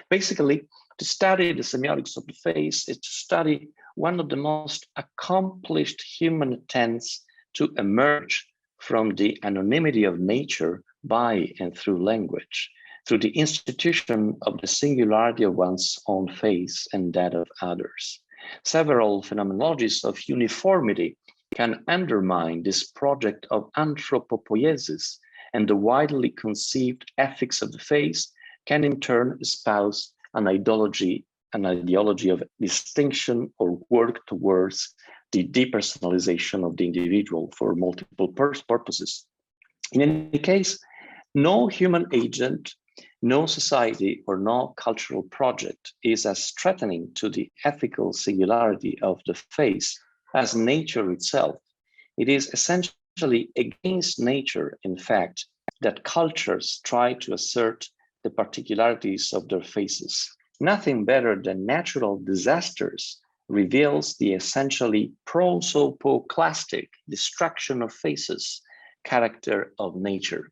Basically, to study the semiotics of the face is to study one of the most accomplished human attempts to emerge from the anonymity of nature by and through language, through the institution of the singularity of one's own face and that of others. Several phenomenologies of uniformity can undermine this project of anthropopoiesis, and the widely conceived ethics of the face can in turn espouse an ideology of distinction or work towards the depersonalization of the individual for multiple purposes. In any case, no human agent, no society, or no cultural project is as threatening to the ethical singularity of the face as nature itself. It is essentially against nature, in fact, that cultures try to assert the particularities of their faces. Nothing better than natural disasters reveals the essentially prosopoclastic destruction of faces, character of nature.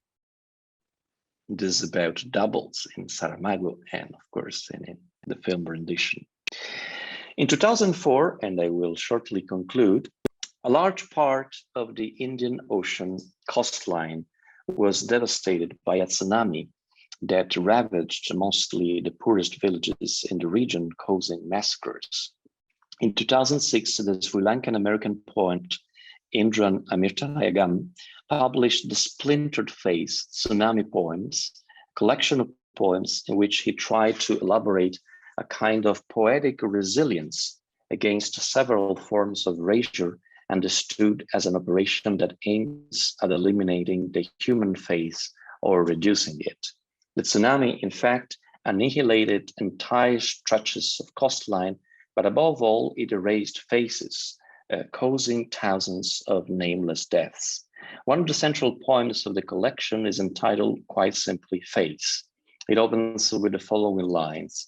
This is about doubles in Saramago and, of course, in the film rendition. In 2004, and I will shortly conclude, a large part of the Indian Ocean coastline was devastated by a tsunami that ravaged mostly the poorest villages in the region, causing massacres. In 2006, the Sri Lankan American poet Indran Amirtayagam published the Splintered Face Tsunami Poems, a collection of poems in which he tried to elaborate a kind of poetic resilience against several forms of erasure, understood as an operation that aims at eliminating the human face or reducing it. The tsunami, in fact, annihilated entire stretches of coastline, but above all, it erased faces, causing thousands of nameless deaths. One of the central poems of the collection is entitled quite simply Face. It opens with the following lines.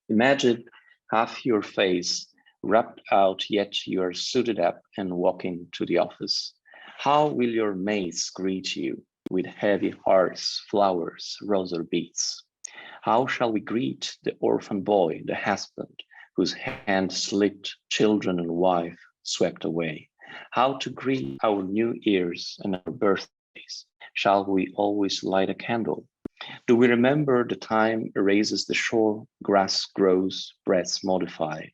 Imagine half your face wrapped out, yet you are suited up and walking to the office. How will your mates greet you with heavy hearts, flowers, rosary beads? How shall we greet the orphan boy, the husband, whose hand slipped, children and wife swept away? How to greet our new years and our birthdays? Shall we always light a candle? Do we remember the time erases the shore, grass grows, breaths modified?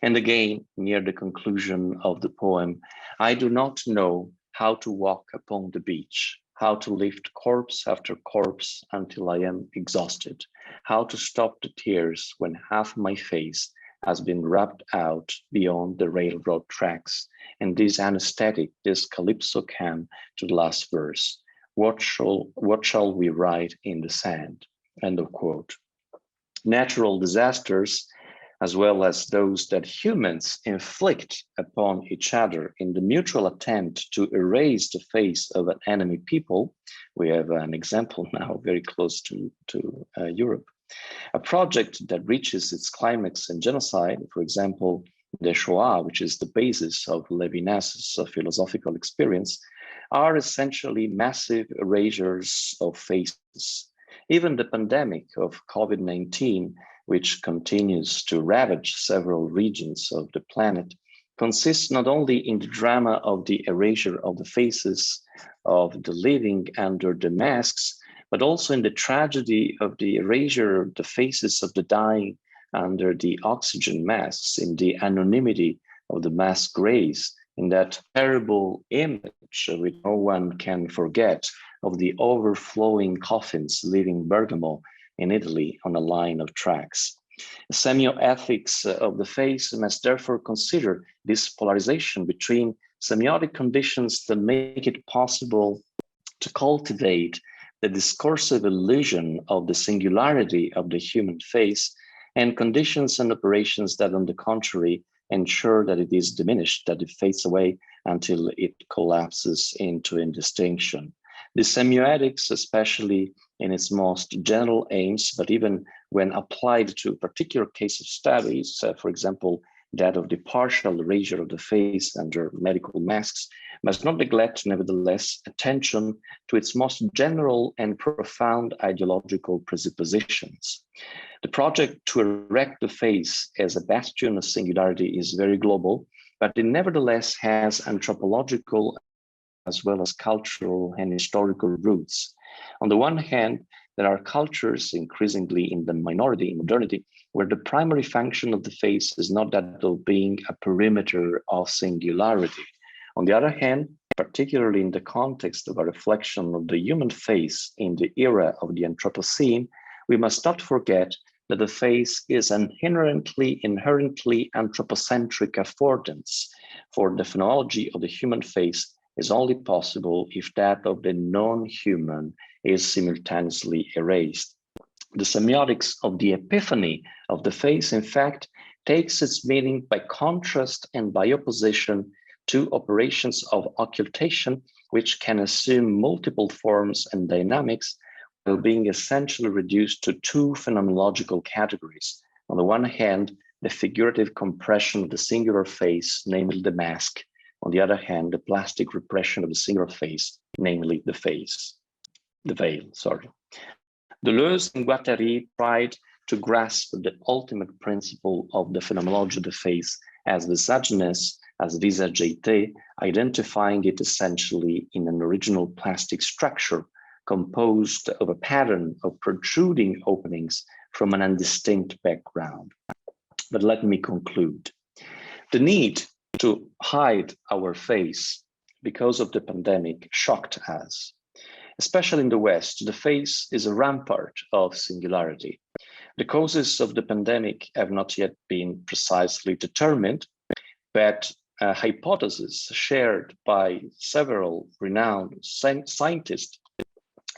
And again, near the conclusion of the poem, I do not know how to walk upon the beach, how to lift corpse after corpse until I am exhausted, how to stop the tears when half my face has been wrapped out beyond the railroad tracks, and this anesthetic, this calypso can to the last verse. What shall we write in the sand? End of quote. Natural disasters, as well as those that humans inflict upon each other in the mutual attempt to erase the face of an enemy people. We have an example now very close to Europe. A project that reaches its climax in genocide, for example, the Shoah, which is the basis of Levinas's philosophical experience, are essentially massive erasures of faces. Even the pandemic of COVID-19, which continues to ravage several regions of the planet, consists not only in the drama of the erasure of the faces of the living under the masks, but also in the tragedy of the erasure of the faces of the dying under the oxygen masks, in the anonymity of the mass graves, in that terrible image which no one can forget of the overflowing coffins leaving Bergamo in Italy on a line of tracks. Semioethics of the face must therefore consider this polarization between semiotic conditions that make it possible to cultivate the discursive illusion of the singularity of the human face, and conditions and operations that, on the contrary, ensure that it is diminished, that it fades away until it collapses into indistinction. The semiotics, especially in its most general aims, but even when applied to a particular case of studies, for example, that of the partial erasure of the face under medical masks, must not neglect, nevertheless, attention to its most general and profound ideological presuppositions. The project to erect the face as a bastion of singularity is very global, but it nevertheless has anthropological as well as cultural and historical roots. On the one hand, there are cultures increasingly in the minority in modernity, where the primary function of the face is not that of being a perimeter of singularity. On the other hand, particularly in the context of a reflection of the human face in the era of the Anthropocene, we must not forget that the face is an inherently anthropocentric affordance, for the phenomenology of the human face is only possible if that of the non-human is simultaneously erased. The semiotics of the epiphany of the face, in fact, takes its meaning by contrast and by opposition to operations of occultation, which can assume multiple forms and dynamics, while being essentially reduced to two phenomenological categories. On the one hand, the figurative compression of the singular face, namely the mask, On the other hand, the plastic repression of the singular face, namely the veil, sorry. Deleuze and Guattari tried to grasp the ultimate principle of the phenomenology of the face as visageness, as visageité, identifying it essentially in an original plastic structure composed of a pattern of protruding openings from an undistinct background. But let me conclude. The need to hide our face because of the pandemic shocked us. Especially in the West, the face is a rampart of singularity. The causes of the pandemic have not yet been precisely determined, but a hypothesis shared by several renowned scientists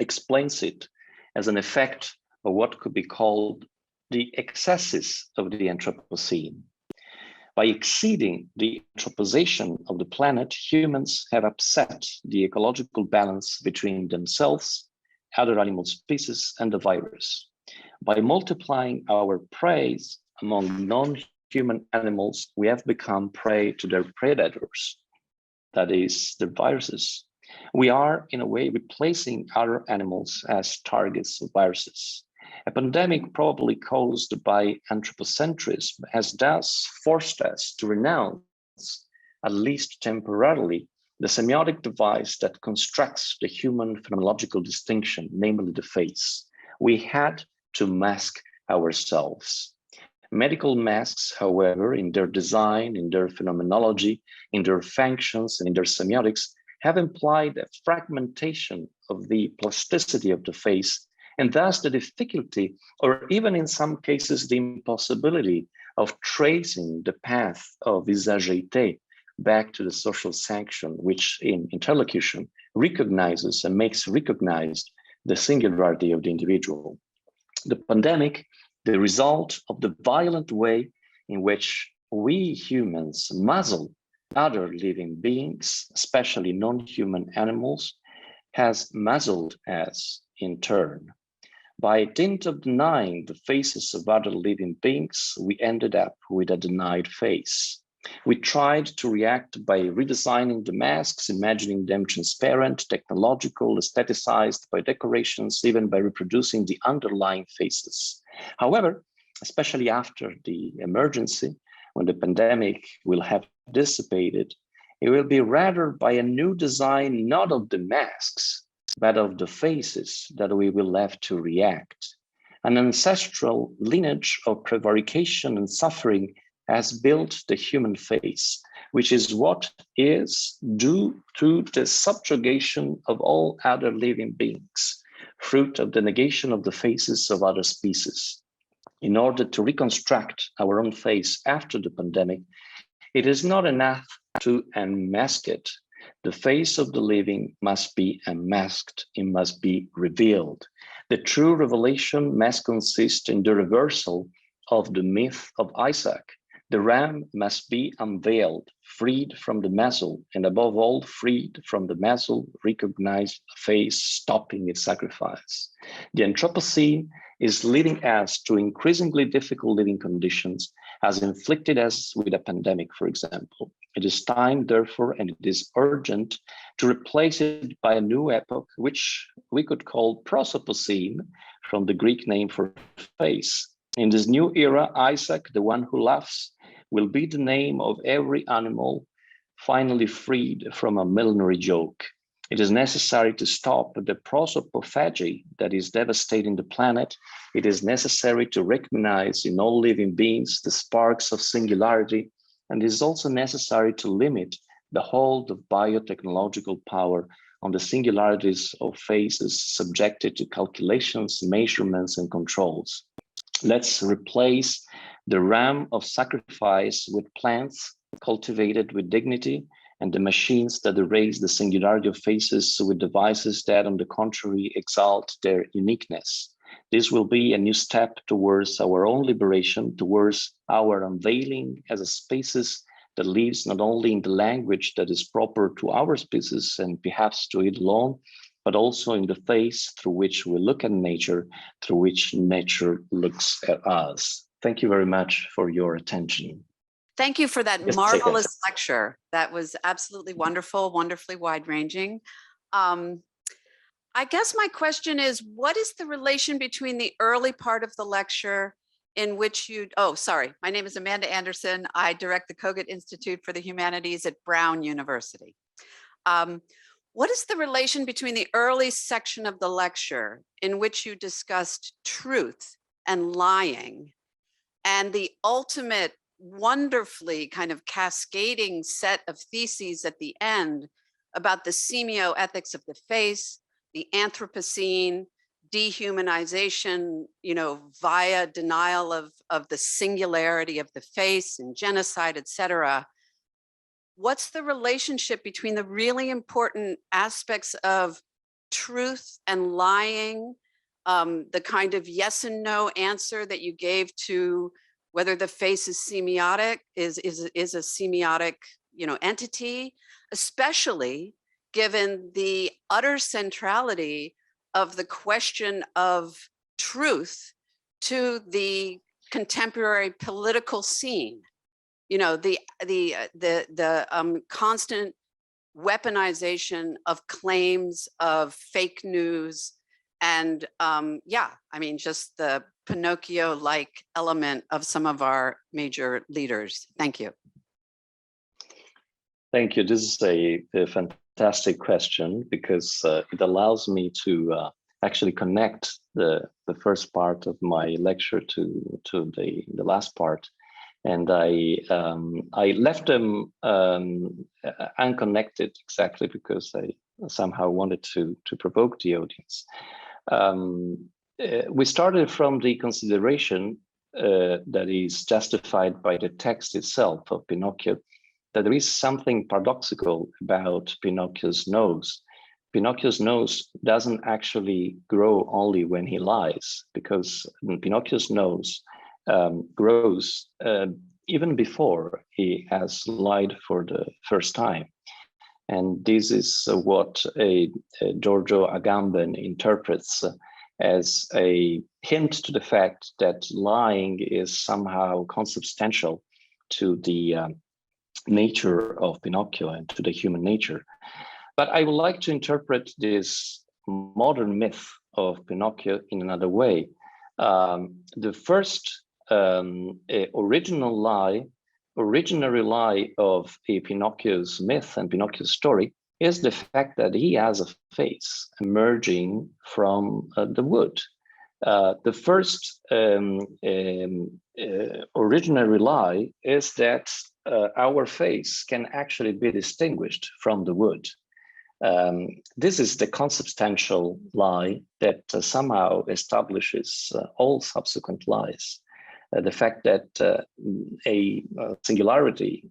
explains it as an effect of what could be called the excesses of the Anthropocene. By exceeding the anthropization of the planet, humans have upset the ecological balance between themselves, other animal species, and the virus. By multiplying our prey among non-human animals, we have become prey to their predators, that is, the viruses. We are, in a way, replacing other animals as targets of viruses. A pandemic probably caused by anthropocentrism has thus forced us to renounce, at least temporarily, the semiotic device that constructs the human phenomenological distinction, namely the face. We had to mask ourselves. Medical masks, however, in their design, in their phenomenology, in their functions, and in their semiotics, have implied a fragmentation of the plasticity of the face, and thus the difficulty, or even in some cases, the impossibility of tracing the path of visageité back to the social sanction, which in interlocution recognizes and makes recognized the singularity of the individual. The pandemic, the result of the violent way in which we humans muzzle other living beings, especially non-human animals, has muzzled us in turn. By dint of denying the faces of other living beings, we ended up with a denied face. We tried to react by redesigning the masks, imagining them transparent, technological, aestheticized by decorations, even by reproducing the underlying faces. However, especially after the emergency, when the pandemic will have dissipated, it will be rather by a new design, not of the masks, but of the faces that we will have to react. An ancestral lineage of prevarication and suffering has built the human face, which is what is due to the subjugation of all other living beings, fruit of the negation of the faces of other species. In order to reconstruct our own face after the pandemic, it is not enough to unmask it. The face of the living must be unmasked, it must be revealed. The true revelation must consist in the reversal of the myth of Isaac. The ram must be unveiled, freed from the muzzle, and above all, freed from the muzzle, recognized face, stopping its sacrifice. The Anthropocene is leading us to increasingly difficult living conditions, has inflicted us with a pandemic, for example. It is time, therefore, and it is urgent to replace it by a new epoch, which we could call prosopocene, from the Greek name for face. In this new era, Isaac, the one who laughs, will be the name of every animal finally freed from a millinery joke. It is necessary to stop the prosopophagy that is devastating the planet. It is necessary to recognize in all living beings the sparks of singularity, and it is also necessary to limit the hold of biotechnological power on the singularities of faces subjected to calculations, measurements, and controls. Let's replace the ram of sacrifice with plants cultivated with dignity, and the machines that erase the singularity of faces with devices that, on the contrary, exalt their uniqueness. This will be a new step towards our own liberation, towards our unveiling as a species that lives not only in the language that is proper to our species and perhaps to it alone, but also in the face through which we look at nature, through which nature looks at us. Thank you very much for your attention. Thank you for that Yes, marvelous lecture. That was absolutely wonderful, wonderfully wide-ranging. I guess my question is, what is the relation between the early part of the lecture in which you, oh, sorry, my name is Amanda Anderson. I direct the Kogut Institute for the Humanities at Brown University. What is the relation between the early section of the lecture in which you discussed truth and lying and the ultimate wonderfully kind of cascading set of theses at the end about the semioethics of the face, the Anthropocene, dehumanization, you know, via denial of the singularity of the face and genocide, et cetera. What's the relationship between the really important aspects of truth and lying, the kind of yes and no answer that you gave to whether the face is semiotic, is a semiotic, you know, entity, especially given the utter centrality of the question of truth to the contemporary political scene. You know, the constant weaponization of claims of fake news and yeah, I mean, just the Pinocchio-like element of some of our major leaders. Thank you. Thank you. This is a fantastic question because it allows me to actually connect the first part of my lecture to the last part. And I left them unconnected exactly because I somehow wanted to provoke the audience. We started from the consideration that is justified by the text itself of Pinocchio, that there is something paradoxical about Pinocchio's nose. Pinocchio's nose doesn't actually grow only when he lies, because Pinocchio's nose grows even before he has lied for the first time. And this is what Giorgio Agamben interprets as a hint to the fact that lying is somehow consubstantial to the nature of Pinocchio and to the human nature. But I would like to interpret this modern myth of Pinocchio in another way. The first originary lie of Pinocchio's myth and Pinocchio's story is the fact that he has a face emerging from the wood. The first originary lie is that our face can actually be distinguished from the wood. This is the consubstantial lie that somehow establishes all subsequent lies. The fact that a singularity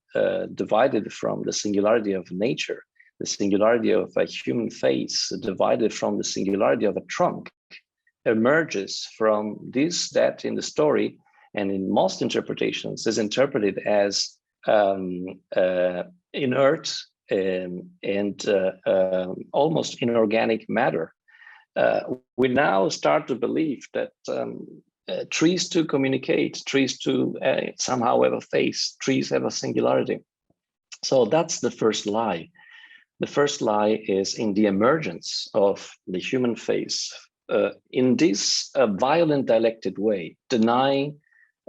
divided from the singularity of nature, the singularity of a human face divided from the singularity of a trunk, emerges from this, that in the story, and in most interpretations is interpreted as inert and almost inorganic matter. We now start to believe that trees to communicate, trees to somehow have a face, trees have a singularity. So that's the first lie. The first lie is in the emergence of the human face in this violent dialectic way, denying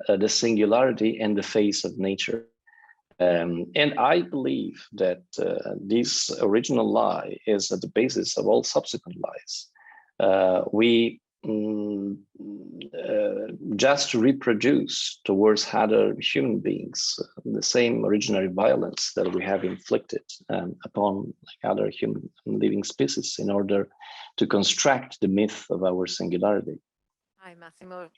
the singularity and the face of nature. And I believe that this original lie is at the basis of all subsequent lies. We just reproduce towards other human beings the same originary violence that we have inflicted upon other human living species in order to construct the myth of our singularity. Hi, Massimo.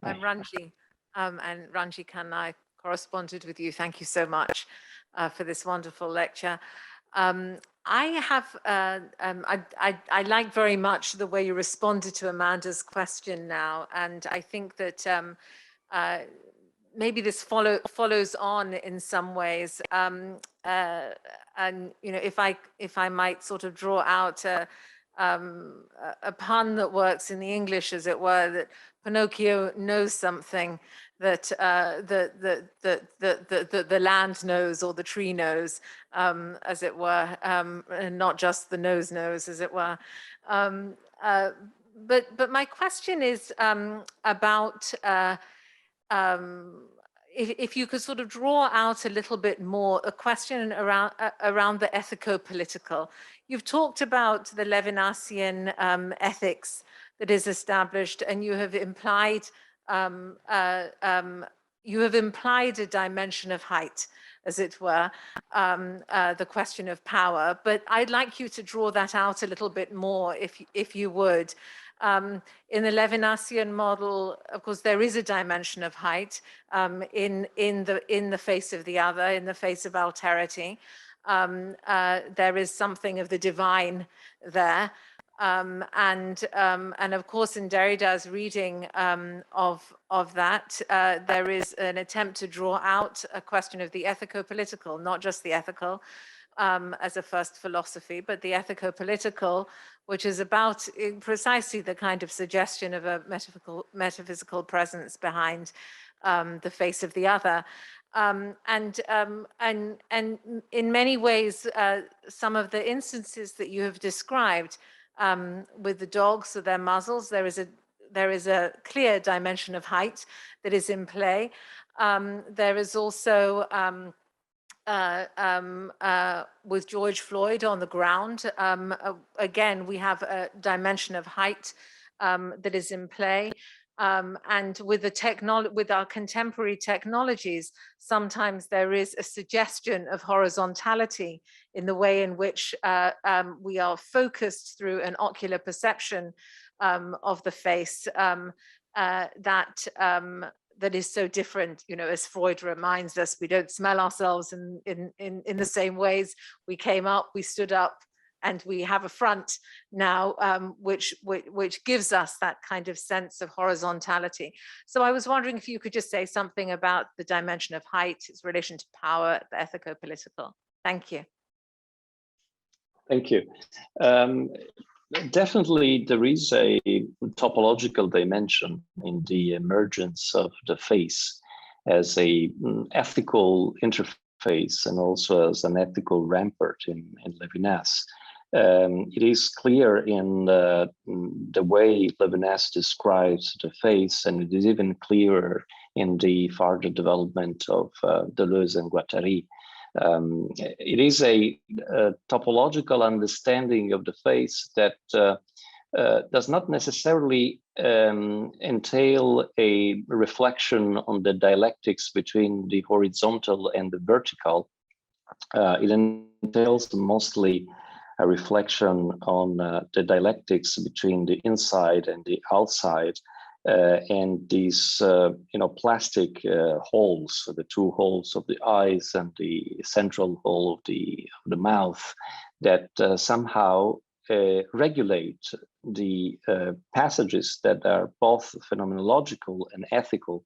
I'm Ranji, and Ranji Khanna, I corresponded with you. Thank you so much for this wonderful lecture. I like very much the way you responded to Amanda's question now, and I think that maybe this follows on in some ways. And you know, if I might sort of draw out a pun that works in the English, as it were, that Pinocchio knows something that the land knows, or the tree knows, as it were, and not just the nose knows, as it were. But my question is about if you could sort of draw out a little bit more a question around the ethico-political. You've talked about the Levinasian ethics that is established, and you have implied a dimension of height, as it were, the question of power. But I'd like you to draw that out a little bit more, if you would. In the Levinasian model, of course, there is a dimension of height in the face of the other, in the face of alterity. There is something of the divine there. And of course, in Derrida's reading of that, there is an attempt to draw out a question of the ethico-political, not just the ethical as a first philosophy, but the ethico-political, which is about precisely the kind of suggestion of a metaphysical presence behind the face of the other. And in many ways, some of the instances that you have described with the dogs or their muzzles, there is a clear dimension of height that is in play. There is also with George Floyd on the ground, again, we have a dimension of height that is in play. And with with our contemporary technologies, sometimes there is a suggestion of horizontality in the way in which we are focused through an ocular perception of the face that is so different, as Freud reminds us. We don't smell ourselves in the same ways. We came up, we stood up, and we have a front now, which gives us that kind of sense of horizontality. So I was wondering if you could just say something about the dimension of height, its relation to power, the ethico-political. Thank you. Thank you. Definitely, there is a topological dimension in the emergence of the face as a ethical interface and also as an ethical rampart in Levinas. It is clear in the way Levinas describes the face, and it is even clearer in the further development of Deleuze and Guattari. It is a topological understanding of the face that does not necessarily entail a reflection on the dialectics between the horizontal and the vertical. It entails mostly a reflection on the dialectics between the inside and the outside, and these plastic holes, the two holes of the eyes and the central hole of the mouth, that somehow regulate the passages that are both phenomenological and ethical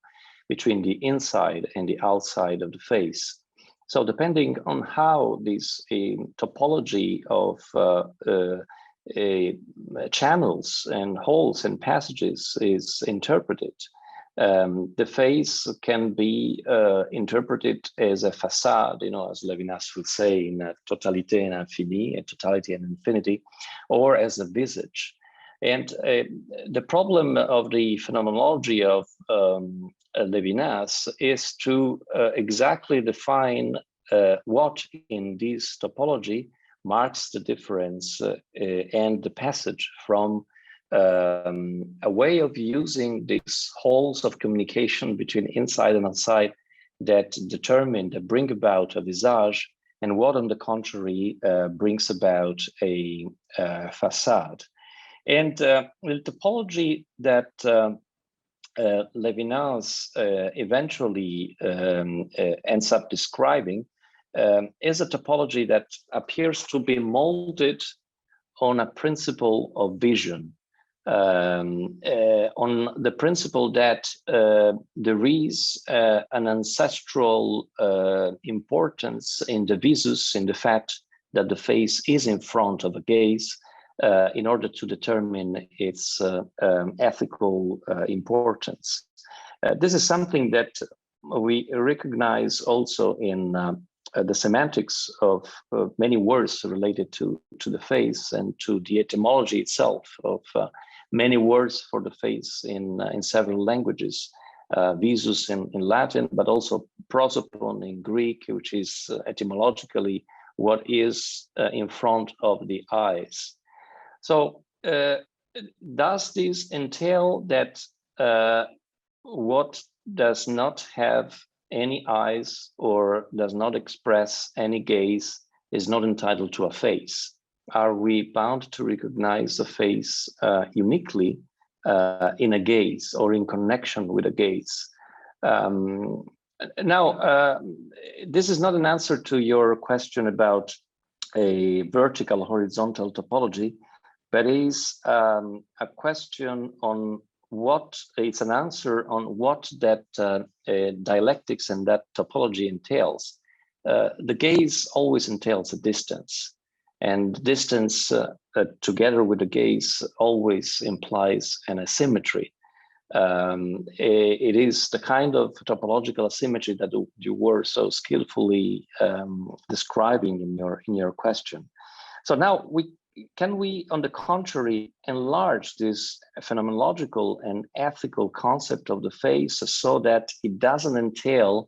between the inside and the outside of the face. So depending on how this topology of channels and holes and passages is interpreted, the face can be interpreted as a facade, as Levinas would say, in totalité and infini, totality and infinity, or as a visage. And the problem of the phenomenology of Levinas is to exactly define what in this topology marks the difference and the passage from a way of using these holes of communication between inside and outside that bring about a visage, and what on the contrary brings about a facade. And the topology that Levinas eventually ends up describing is a topology that appears to be molded on a principle of vision, on the principle that there is an ancestral importance in the visus, in the fact that the face is in front of a gaze, in order to determine its ethical importance. This is something that we recognize also in the semantics of many words related to the face and to the etymology itself of many words for the face in several languages. Visus in Latin, but also prosopon in Greek, which is etymologically what is in front of the eyes. So does this entail that what does not have any eyes or does not express any gaze is not entitled to a face? Are we bound to recognize the face uniquely in a gaze or in connection with a gaze? Now, this is not an answer to your question about a vertical horizontal topology, but is a question on what, it's an answer on what that dialectics and that topology entails. The gaze always entails a distance, and distance together with the gaze always implies an asymmetry. It is the kind of topological asymmetry that you were so skillfully describing in your question. So now can we, on the contrary, enlarge this phenomenological and ethical concept of the face so that it doesn't entail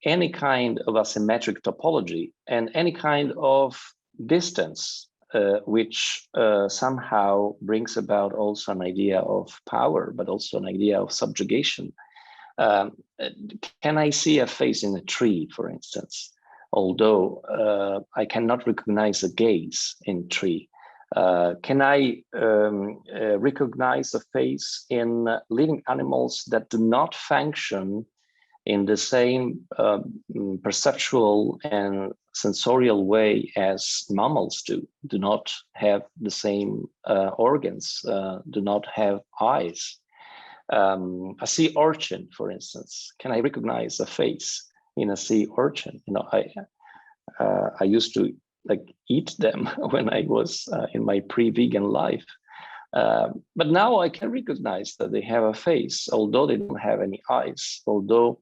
any kind of asymmetric topology and any kind of distance, which somehow brings about also an idea of power, but also an idea of subjugation? Can I see a face in a tree, for instance, although I cannot recognize a gaze in tree? Can I recognize a face in living animals that do not function in the same perceptual and sensorial way as mammals do not have the same organs, do not have eyes? A sea urchin, for instance, can I recognize a face in a sea urchin? You know, I used to eat them when I was in my pre-vegan life. But now I can recognize that they have a face, although they don't have any eyes, although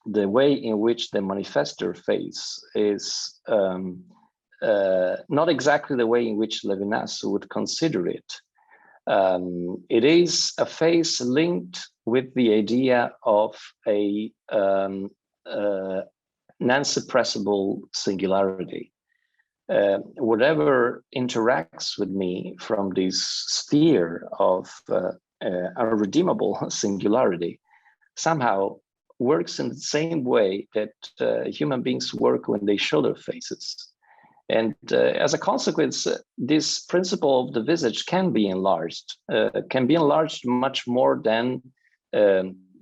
the way in which they manifest their face is not exactly the way in which Levinas would consider it. It is a face linked with the idea of a non-suppressible singularity. Whatever interacts with me from this sphere of irredeemable singularity somehow works in the same way that human beings work when they show their faces. And as a consequence, this principle of the visage can be enlarged much more than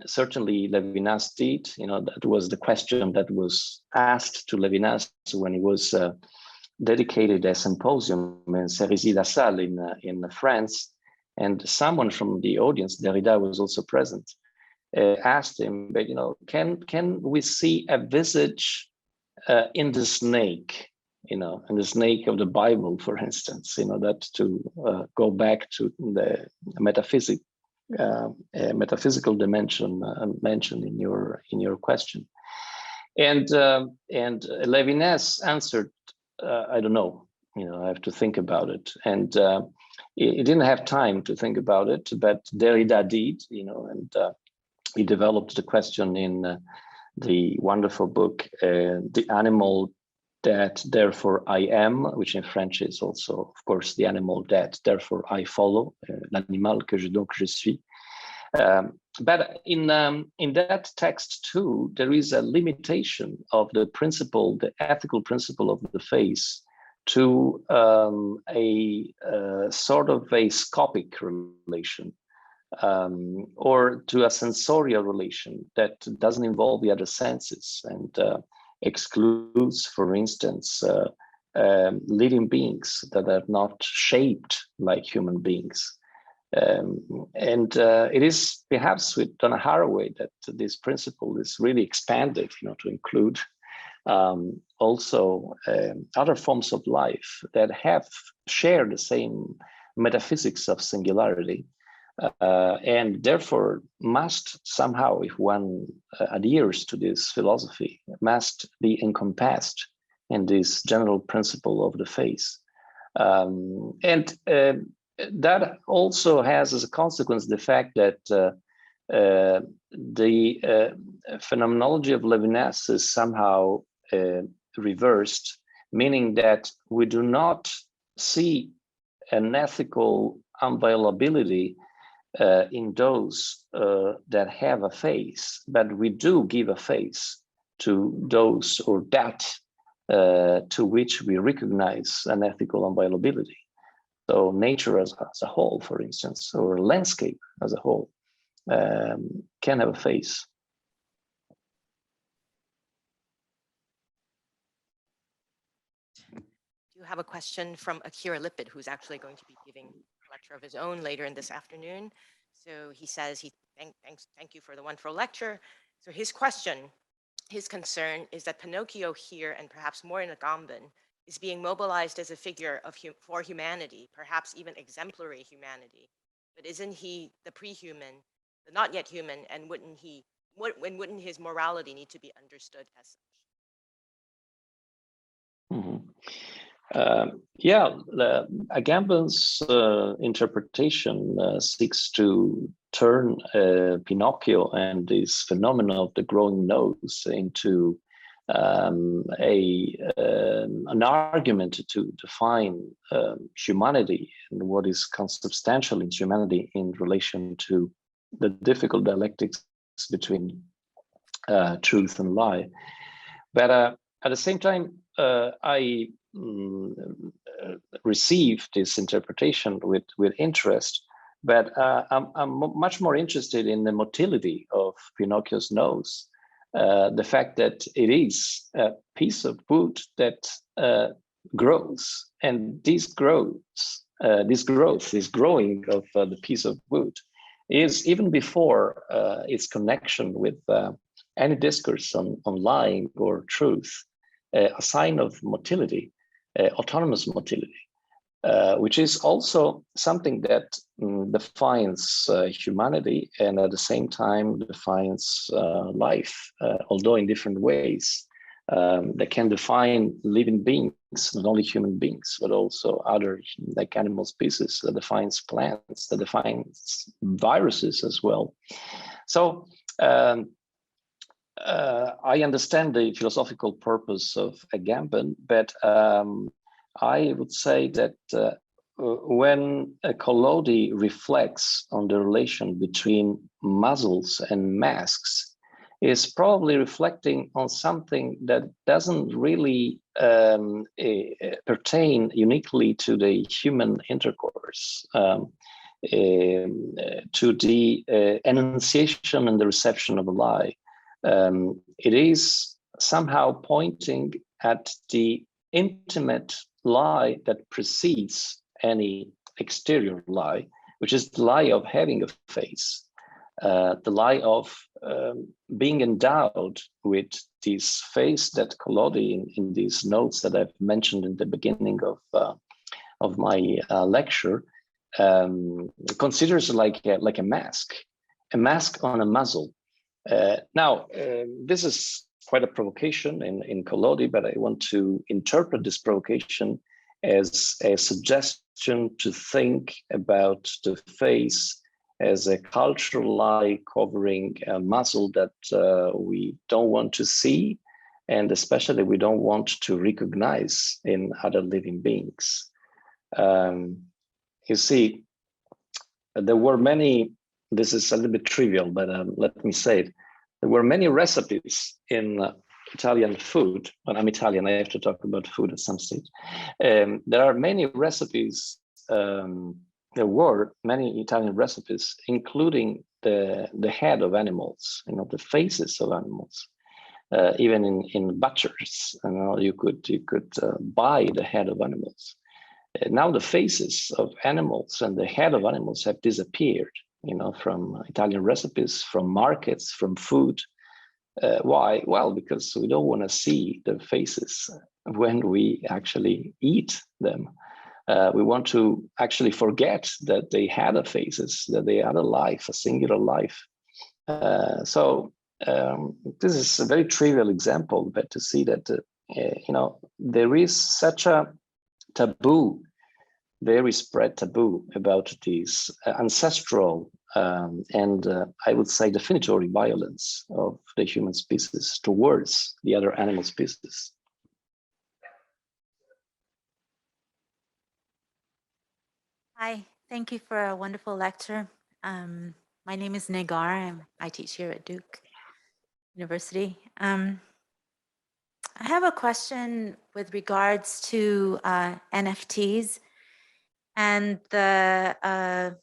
certainly Levinas did. You know, that was the question that was asked to Levinas when he was dedicated a symposium in Cerisy-la-Salle in France. And someone from the audience, Derrida was also present, asked him, but you know, can we see a visage in the snake? You know, in the snake of the Bible, for instance, you know, that to go back to the metaphysical dimension mentioned in your question. And Levinas answered, I don't know, you know, I have to think about it. And he didn't have time to think about it, but Derrida did, you know, and he developed the question in the wonderful book, The Animal That Therefore I Am, which in French is also, of course, The Animal That Therefore I Follow, L'animal que je donc je suis. But in that text too, there is a limitation of the principle, the ethical principle of the face, to a sort of a scopic relation, or to a sensorial relation that doesn't involve the other senses and excludes, for instance, living beings that are not shaped like human beings. And it is perhaps with Donna Haraway that this principle is really expanded, you know, to include also other forms of life that have shared the same metaphysics of singularity, and therefore must somehow, if one adheres to this philosophy, must be encompassed in this general principle of the face. And that also has as a consequence the fact that the phenomenology of Levinas is somehow reversed, meaning that we do not see an ethical unviolability in those that have a face, but we do give a face to those or that to which we recognize an ethical unviolability. So nature as a whole, for instance, or landscape as a whole can have a face. You have a question from Akira Lippitt, who's actually going to be giving a lecture of his own later in this afternoon. So he says, thank you for the wonderful lecture. So his question, his concern is that Pinocchio here, and perhaps more in Agamben, is being mobilized as a figure for humanity, perhaps even exemplary humanity. But isn't he the pre-human, the not yet human, and wouldn't his morality need to be understood as such? Agamben's interpretation seeks to turn Pinocchio and this phenomenon of the growing nose into an argument to define humanity and what is consubstantial in humanity in relation to the difficult dialectics between truth and lie. But at the same time, I receive this interpretation with interest, but I'm much more interested in the motility of Pinocchio's nose. The fact that it is a piece of wood that grows, and this growing of the piece of wood is even before its connection with any discourse on lying or truth, a sign of motility, autonomous motility, which is also something that defines humanity and at the same time defines life, although in different ways. That can define living beings, not only human beings, but also other like animal species, that defines plants, that defines viruses as well. So I understand the philosophical purpose of Agamben, but I would say that when Collodi reflects on the relation between muzzles and masks, is probably reflecting on something that doesn't really pertain uniquely to the human intercourse, to the enunciation and the reception of a lie. It is somehow pointing at the intimate lie that precedes any exterior lie, which is the lie of having a face, the lie of being endowed with this face that Collodi in these notes that I've mentioned in the beginning of my lecture considers like a mask on a muzzle. Now, this is quite a provocation in Collodi, but I want to interpret this provocation as a suggestion to think about the face as a cultural lie covering a muzzle that we don't want to see, and especially we don't want to recognize in other living beings. You see, there were many, this is a little bit trivial, but let me say it. There were many recipes in Italian food. When I'm Italian, I have to talk about food at some stage. There are many recipes, there were many Italian recipes, including the head of animals, the faces of animals. Even in butchers, you could buy the head of animals. Now the faces of animals and the head of animals have disappeared, from Italian recipes, from markets, from food. Why? Well, because we don't want to see the faces when we actually eat them. We want to actually forget that they had a faces, that they had a life, a singular life. So this is a very trivial example, but to see that there is such a taboo, very spread taboo about this ancestral and I would say definitory violence of the human species towards the other animal species. Hi, thank you for a wonderful lecture. My name is Negar. I teach here at Duke University. I have a question with regards to NFTs and the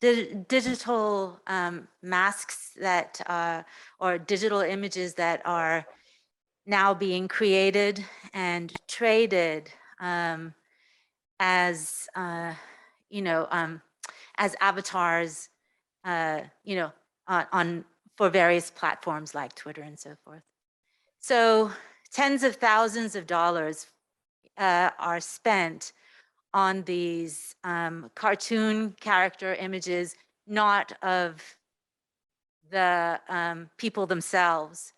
digital masks that or digital images that are now being created and traded as as avatars, for various platforms like Twitter and so forth. So tens of thousands of dollars are spent on these cartoon character images, not of the people themselves,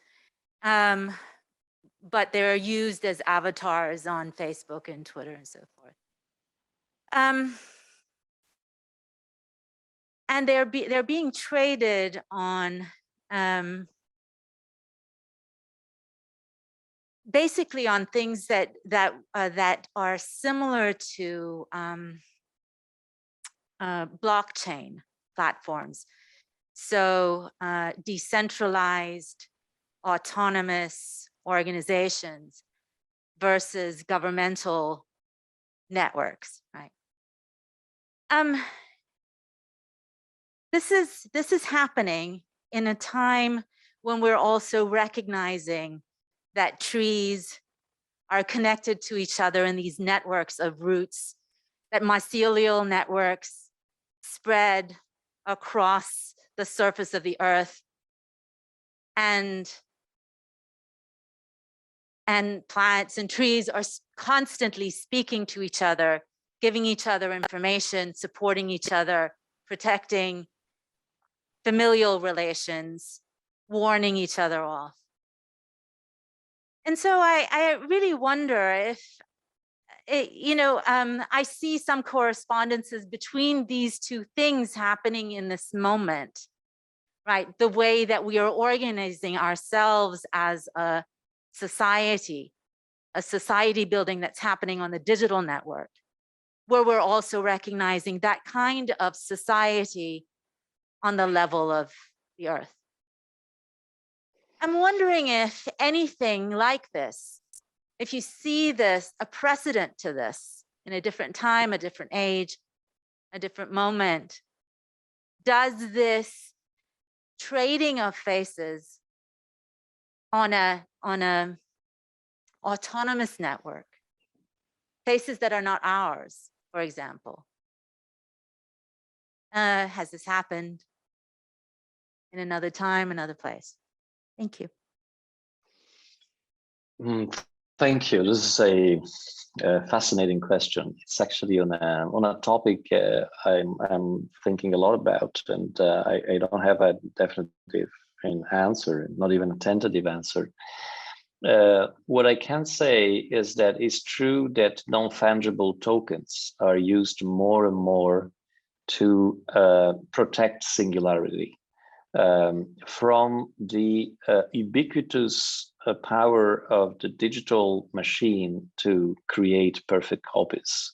but they're used as avatars on Facebook and Twitter and so forth. And they're being traded on basically on things that are similar to blockchain platforms. So decentralized, autonomous organizations versus governmental networks, right? This is happening in a time when we're also recognizing that trees are connected to each other in these networks of roots, that mycelial networks spread across the surface of the earth, and plants and trees are constantly speaking to each other, giving each other information, supporting each other, protecting familial relations, warning each other off. And so I really wonder if, I see some correspondences between these two things happening in this moment, right? The way that we are organizing ourselves as a society building that's happening on the digital network, where we're also recognizing that kind of society on the level of the earth. I'm wondering if anything like this, if you see this, a precedent to this in a different time, a different age, a different moment, does this trading of faces on a autonomous network, faces that are not ours, for example, has this happened in another time, another place? Thank you. Thank you. This is a fascinating question. It's actually on a topic I'm thinking a lot about, and I don't have a definitive answer, not even a tentative answer. What I can say is that it's true that non-fungible tokens are used more and more to protect singularity from the ubiquitous power of the digital machine to create perfect copies.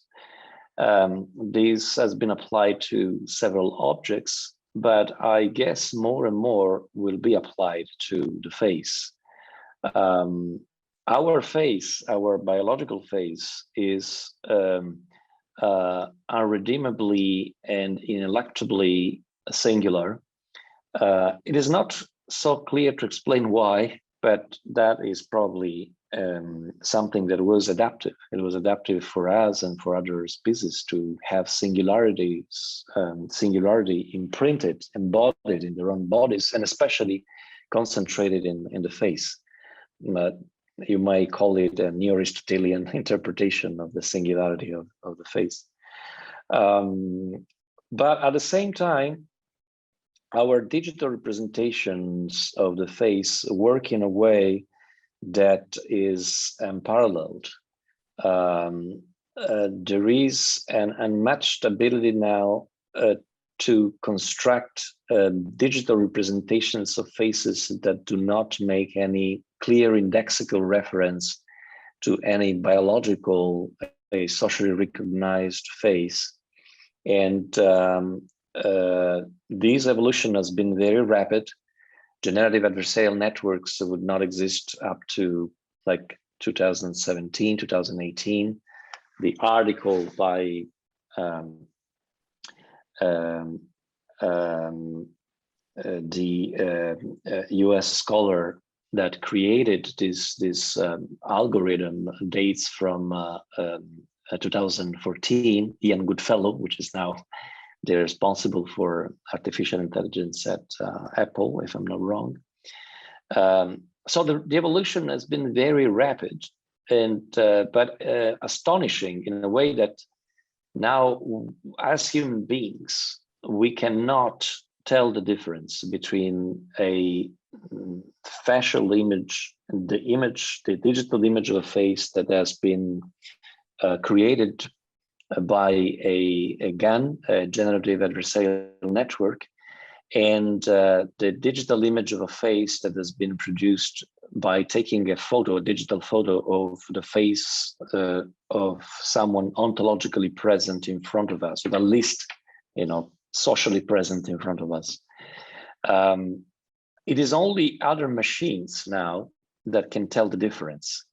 This has been applied to several objects, but I guess more and more will be applied to the face. Our face, our biological face, is unredeemably and ineluctably singular. It is not so clear to explain why, but that is probably something that was adaptive. It was adaptive for us and for other species to have singularity imprinted, embodied in their own bodies, and especially concentrated in the face. But you might call it a neo-Aristotelian interpretation of the singularity of the face. But at the same time, our digital representations of the face work in a way that is unparalleled. There is an unmatched ability now to construct digital representations of faces that do not make any clear indexical reference to any biological, a socially recognized face. And this evolution has been very rapid. Generative adversarial networks would not exist up to like 2017, 2018. The article by the US scholar that created this algorithm dates from 2014, Ian Goodfellow, which is now the responsible for artificial intelligence at Apple, if I'm not wrong. So the evolution has been very rapid, and but astonishing in a way that now, as human beings, we cannot tell the difference between a facial image, the digital image of a face that has been created by a GAN, a generative adversarial network, and the digital image of a face that has been produced by taking a photo, a digital photo of the face of someone ontologically present in front of us, or at least, socially present in front of us. It is only other machines now that can tell the difference.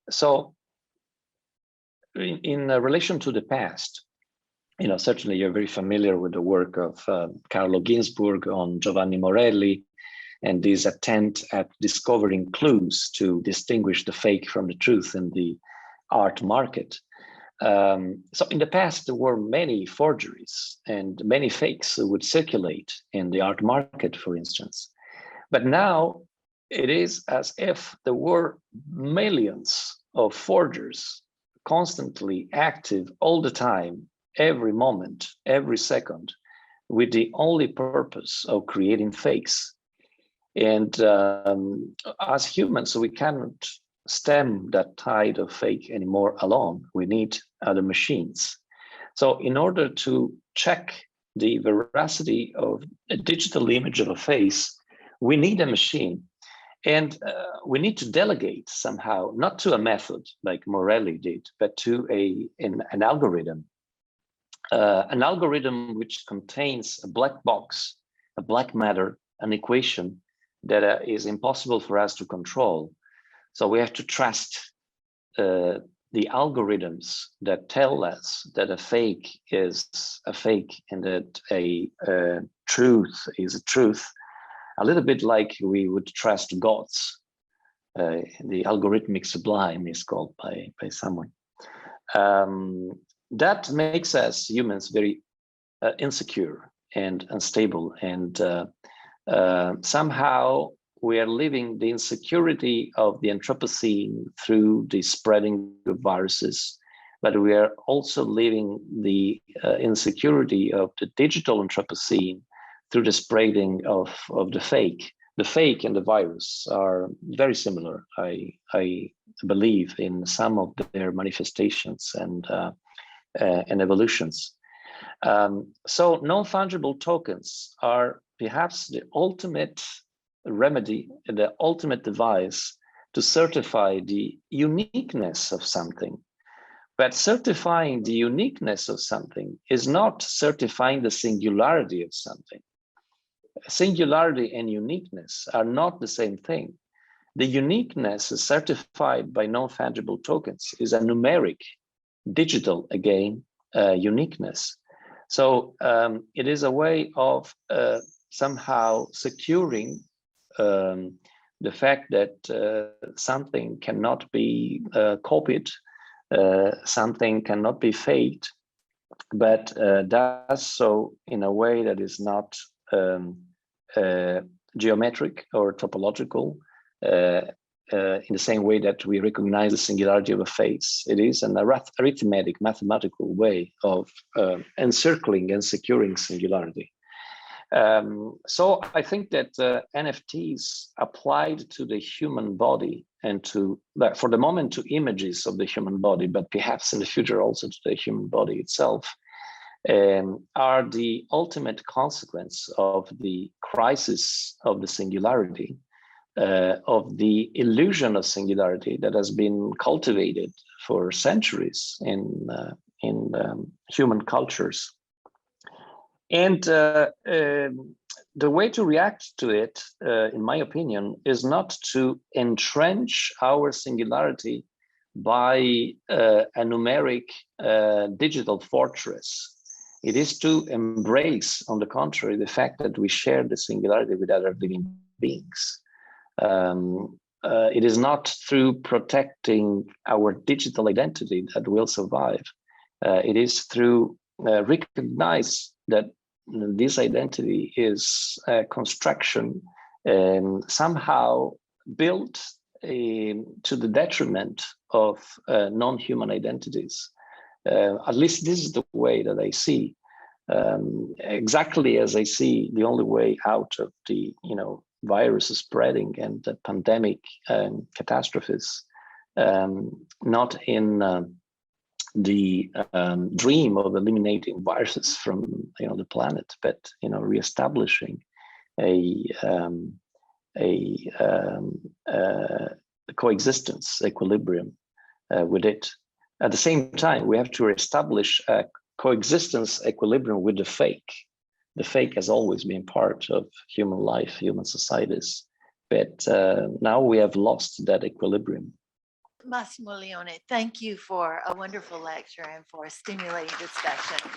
So in relation to the past, certainly you're very familiar with the work of Carlo Ginzburg on Giovanni Morelli and this attempt at discovering clues to distinguish the fake from the truth in the art market. So in the past, there were many forgeries and many fakes would circulate in the art market, for instance. But now it is as if there were millions of forgers constantly active all the time, every moment, every second, with the only purpose of creating fakes. And as humans, we cannot stem that tide of fake anymore alone. We need other machines. So in order to check the veracity of a digital image of a face, we need a machine. And we need to delegate somehow, not to a method like Morelli did, but to an algorithm. An algorithm which contains a black box, a black matter, an equation that is impossible for us to control. So we have to trust the algorithms that tell us that a fake is a fake and that a truth is a truth, a little bit like we would trust gods. The algorithmic sublime is called by someone. That makes us humans very insecure and unstable, and somehow we are living the insecurity of the Anthropocene through the spreading of viruses, but we are also living the insecurity of the digital Anthropocene through the spreading of the fake. The fake and the virus are very similar, I believe, in some of their manifestations and evolutions. So non-fungible tokens are perhaps the ultimate remedy, the ultimate device to certify the uniqueness of something. But certifying the uniqueness of something is not certifying the singularity of something. Singularity and uniqueness are not the same thing. The uniqueness is certified by non-fungible tokens, is a numeric, digital, again, uniqueness. So it is a way of somehow securing the fact that something cannot be copied, something cannot be faked, but does so in a way that is not geometric or topological, in the same way that we recognize the singularity of a face. It is an arithmetic, mathematical way of encircling and securing singularity. So I think that NFTs applied to the human body and to, for the moment, to images of the human body, but perhaps in the future also to the human body itself, are the ultimate consequence of the crisis of the singularity, of the illusion of singularity that has been cultivated for centuries in human cultures. And the way to react to it, in my opinion, is not to entrench our singularity by a numeric digital fortress. It is to embrace, on the contrary, the fact that we share the singularity with other living beings. It is not through protecting our digital identity that will survive. It is through recognize that this identity is a construction somehow built to the detriment of non-human identities. At least this is the way that I see, exactly as I see the only way out of the virus spreading and the pandemic catastrophes, not in the dream of eliminating viruses from the planet, but reestablishing a coexistence equilibrium with it. At the same time, we have to establish a coexistence equilibrium with the fake. The fake has always been part of human life, human societies, but now we have lost that equilibrium. Massimo Leone, thank you for a wonderful lecture and for a stimulating discussion.